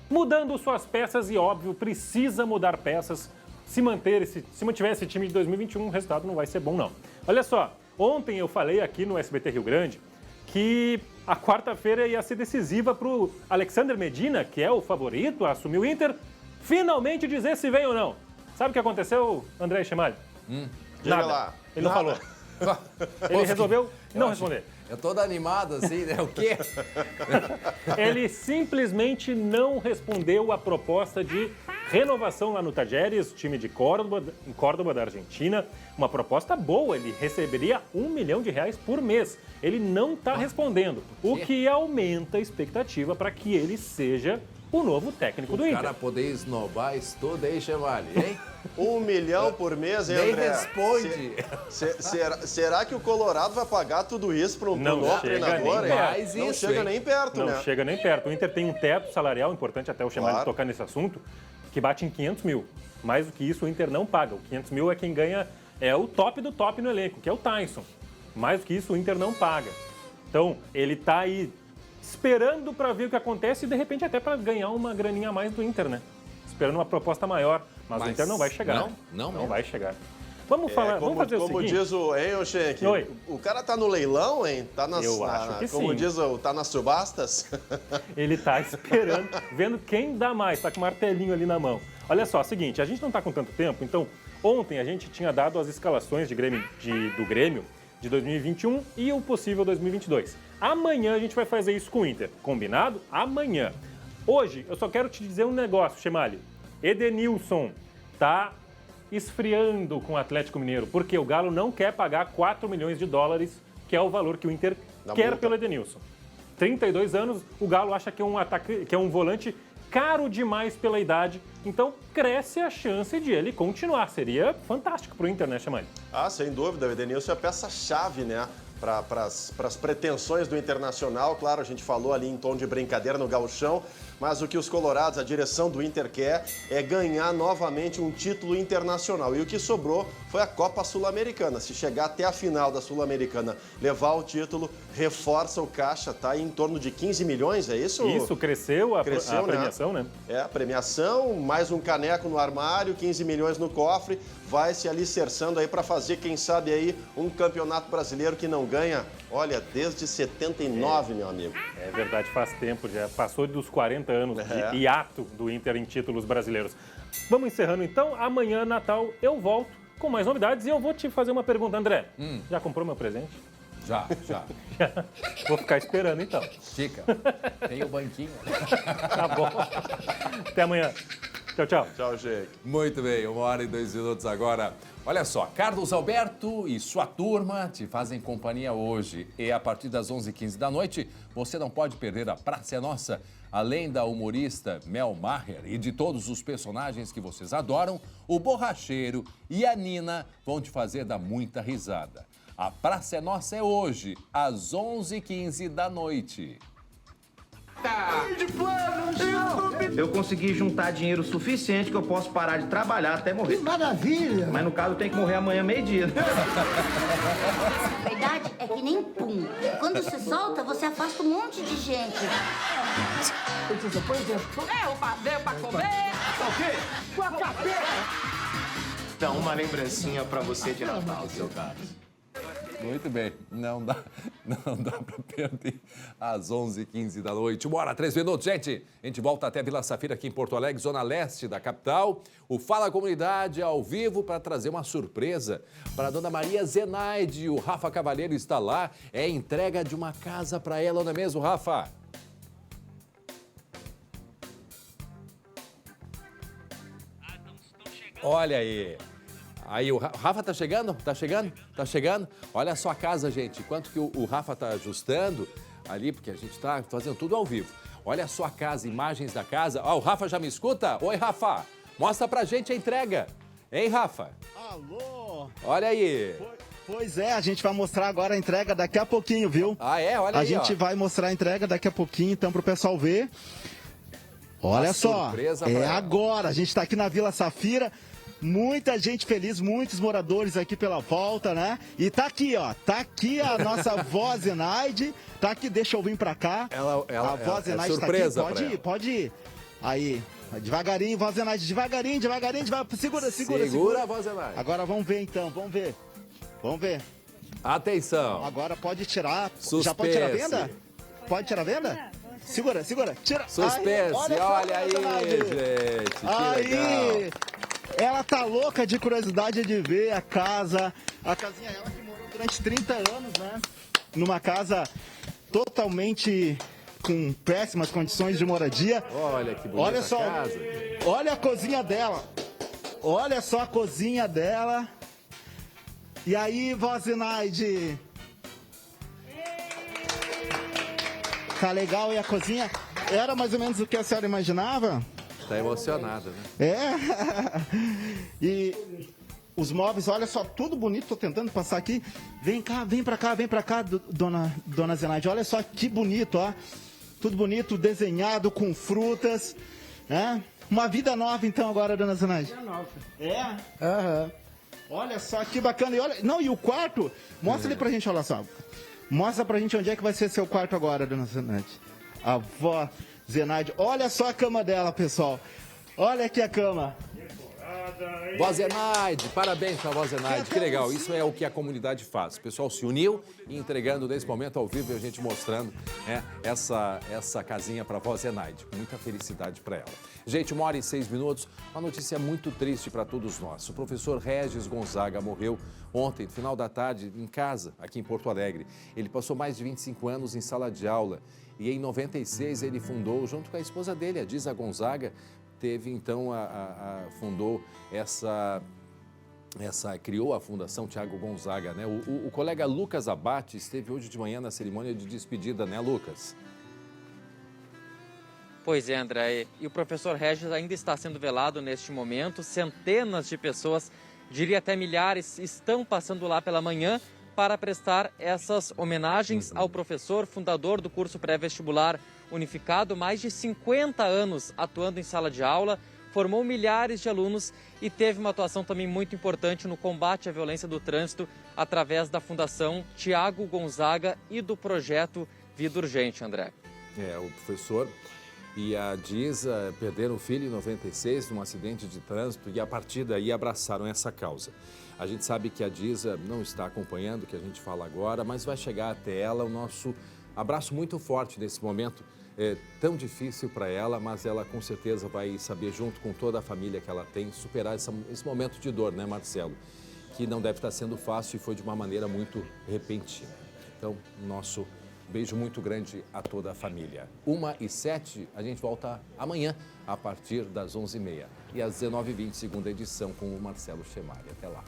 S21: mudando suas peças e, óbvio, precisa mudar peças. Se mantiver esse time de 2021, o resultado não vai ser bom, não. Olha só, ontem eu falei aqui no SBT Rio Grande que a quarta-feira ia ser decisiva para o Alexander Medina, que é o favorito a assumir o Inter, finalmente dizer se vem ou não. Sabe o que aconteceu, André Chemalho? Nada.
S3: Lá.
S21: Ele não falou. Ele resolveu não responder.
S1: Eu todo animado assim, né? O quê?
S21: Ele simplesmente não respondeu a proposta de renovação lá no Tajeres, time de Córdoba, da Argentina. Uma proposta boa, ele receberia R$1 milhão por mês. Ele não está respondendo, o que aumenta a expectativa para que ele seja o novo técnico do Inter.
S1: O cara poder esnobar isso tudo aí, Chevali, hein?
S3: R$1 milhão por mês, hein, André?
S1: Nem responde.
S3: Será que o Colorado vai pagar tudo isso para um novo treinador? Não chega nem perto, né?
S21: Não chega nem perto. O Inter tem um teto salarial, importante até o Chevali tocar nesse assunto, que bate em 500 mil. Mais do que isso, o Inter não paga. O 500 mil é quem ganha, é o top do top no elenco, que é o Tyson. Mais do que isso, o Inter não paga. Então, ele está aí esperando para ver o que acontece e, de repente, até para ganhar uma graninha a mais do Inter, né? Esperando uma proposta maior. Mas o Inter não vai chegar.
S1: Não
S21: vai chegar. Vamos falar, vamos fazer o seguinte.
S3: Como diz o Schenck, o cara tá no leilão, hein? Tá nas,
S21: Eu acho que
S3: como
S21: sim.
S3: diz, tá nas subastas.
S21: Ele tá esperando, vendo quem dá mais, tá com o martelinho ali na mão. Olha só, seguinte, a gente não tá com tanto tempo, então ontem a gente tinha dado as escalações do Grêmio de 2021 e o possível 2022. Amanhã a gente vai fazer isso com o Inter, combinado? Amanhã. Hoje, eu só quero te dizer um negócio, Chemali. Edenilson tá esfriando com o Atlético Mineiro, porque o Galo não quer pagar 4 milhões de dólares, que é o valor que o Inter quer pelo Edenilson. 32 anos, o Galo acha que é um volante caro demais pela idade, então cresce a chance de ele continuar. Seria fantástico pro Inter, né, Chemali?
S3: Ah, sem dúvida, o Edenilson é a peça-chave, né? Para as pretensões do Internacional. Claro, a gente falou ali em tom de brincadeira no gauchão, mas o que os colorados, a direção do Inter quer é ganhar novamente um título internacional. E o que sobrou foi a Copa Sul-Americana. Se chegar até a final da Sul-Americana, levar o título, reforça o caixa, tá em torno de 15 milhões, é isso?
S21: Isso, cresceu a premiação, né?
S3: É, a premiação, mais um caneco no armário, 15 milhões no cofre, vai se alicerçando aí para fazer, quem sabe aí, um campeonato brasileiro que não ganha, olha, desde 79, meu amigo.
S21: É verdade, faz tempo, já passou dos 40 anos de hiato do Inter em títulos brasileiros. Vamos encerrando então, amanhã, Natal, eu volto com mais novidades e eu vou te fazer uma pergunta, André. Já comprou meu presente?
S1: Já.
S21: Vou ficar esperando então.
S1: Fica. Tem o banquinho.
S21: Tá bom. Até amanhã. Tchau.
S3: Tchau, gente.
S1: Muito bem, 1h02 agora. Olha só, Carlos Alberto e sua turma te fazem companhia hoje. E a partir das 11h15 da noite, você não pode perder a Praça é Nossa. Além da humorista Mel Maher e de todos os personagens que vocês adoram, o Borracheiro e a Nina vão te fazer dar muita risada. A Praça é Nossa é hoje, às 11h15 da noite.
S4: Eu consegui juntar dinheiro suficiente que eu posso parar de trabalhar até morrer.
S20: Maravilha!
S4: Mas no caso eu tenho que morrer amanhã meio-dia.
S6: A verdade é que nem pum. Quando você solta, você afasta um monte de gente.
S15: É o passeio pra comer!
S4: O quê?
S15: Com a café!
S4: Então, uma lembrancinha pra você de Natal, seu Carlos.
S1: Muito bem, não dá para perder às 11h15 da noite. 1h03, gente. A gente volta até Vila Safira, aqui em Porto Alegre, zona leste da capital. O Fala Comunidade ao vivo para trazer uma surpresa para a dona Maria Zenaide. O Rafa Cavalheiro está lá, é entrega de uma casa para ela, não é mesmo, Rafa? Olha aí. Aí o Rafa tá chegando? Tá chegando? Olha só a casa, gente. Enquanto que o Rafa tá ajustando ali, porque a gente tá fazendo tudo ao vivo. Olha só a casa, imagens da casa. Ó, o Rafa já me escuta? Oi, Rafa. Mostra pra gente a entrega. Hein, Rafa?
S17: Alô?
S1: Olha aí.
S17: Pois é, a gente vai mostrar agora a entrega daqui a pouquinho, viu?
S1: Ah, é? Olha aí,
S17: A gente vai mostrar a entrega daqui a pouquinho, então, pro pessoal ver. Olha só, é agora. A gente tá aqui na Vila Safira. Muita gente feliz, muitos moradores aqui pela volta, né? E tá aqui, ó, tá aqui a nossa vó Zenaide, tá aqui, deixa eu vir pra cá. A vó Zenaide
S1: surpresa
S17: tá aqui, pode ir. Aí, devagarinho, vó Zenaide, devagarinho, segura.
S1: A vó Zenaide.
S17: Agora vamos ver então, vamos ver.
S1: Atenção.
S17: Agora pode tirar,
S1: Suspense.
S17: Já pode tirar a venda? Pode tirar a venda? Segura, tira.
S1: Suspense, olha aí, gente, que legal.
S17: Ela tá louca de curiosidade de ver a casinha, ela que morou durante 30 anos, né? Numa casa totalmente com péssimas condições de moradia.
S1: Olha que bonita
S17: olha só,
S1: casa.
S17: Olha a cozinha dela. Olha só a cozinha dela. E aí, vó Zenaide? Tá legal, e a cozinha? Era mais ou menos o que a senhora imaginava?
S1: Tá emocionada, né?
S17: É. E os móveis, olha só, tudo bonito, tô tentando passar aqui. Vem pra cá, dona Zenaide. Olha só que bonito, ó. Tudo bonito, desenhado com frutas, né? Uma vida nova então agora, dona Zenaide.
S20: Vida nova.
S17: É? Aham. Olha só que bacana. E olha, não, e o quarto, mostra ali pra gente, olha só. Mostra pra gente onde é que vai ser seu quarto agora, dona Zenaide. A vó Zenaide, olha só a cama dela, pessoal. Olha aqui a cama.
S1: Voz Zenaide, parabéns para a Voz Zenaide, que legal, isso é o que a comunidade faz. O pessoal se uniu e entregando nesse momento ao vivo e a gente mostrando, né, essa casinha para a Voz Zenaide. Muita felicidade para ela. Gente, 1h06, uma notícia muito triste para todos nós. O professor Regis Gonzaga morreu ontem, no final da tarde, em casa, aqui em Porto Alegre. Ele passou mais de 25 anos em sala de aula e em 96 ele fundou, junto com a esposa dele, a Disa Gonzaga, fundou criou a Fundação Tiago Gonzaga, né? O colega Lucas Abate esteve hoje de manhã na cerimônia de despedida, né, Lucas?
S2: Pois é, André. E o professor Regis ainda está sendo velado neste momento. Centenas de pessoas, diria até milhares, estão passando lá pela manhã para prestar essas homenagens ao professor, fundador do curso pré-vestibular unificado, mais de 50 anos atuando em sala de aula, formou milhares de alunos e teve uma atuação também muito importante no combate à violência do trânsito através da Fundação Tiago Gonzaga e do projeto Vida Urgente, André.
S1: O professor e a Disa perderam o filho em 96 num acidente de trânsito e a partir daí abraçaram essa causa. A gente sabe que a Disa não está acompanhando o que a gente fala agora, mas vai chegar até ela o nosso abraço muito forte nesse momento. É tão difícil para ela, mas ela com certeza vai saber, junto com toda a família que ela tem, superar esse momento de dor, né, Marcelo? Que não deve estar sendo fácil e foi de uma maneira muito repentina. Então, nosso beijo muito grande a toda a família. 1h07, a gente volta amanhã, a partir das 11h30. E às 19h20, segunda edição, com o Marcelo Chemali. Até lá.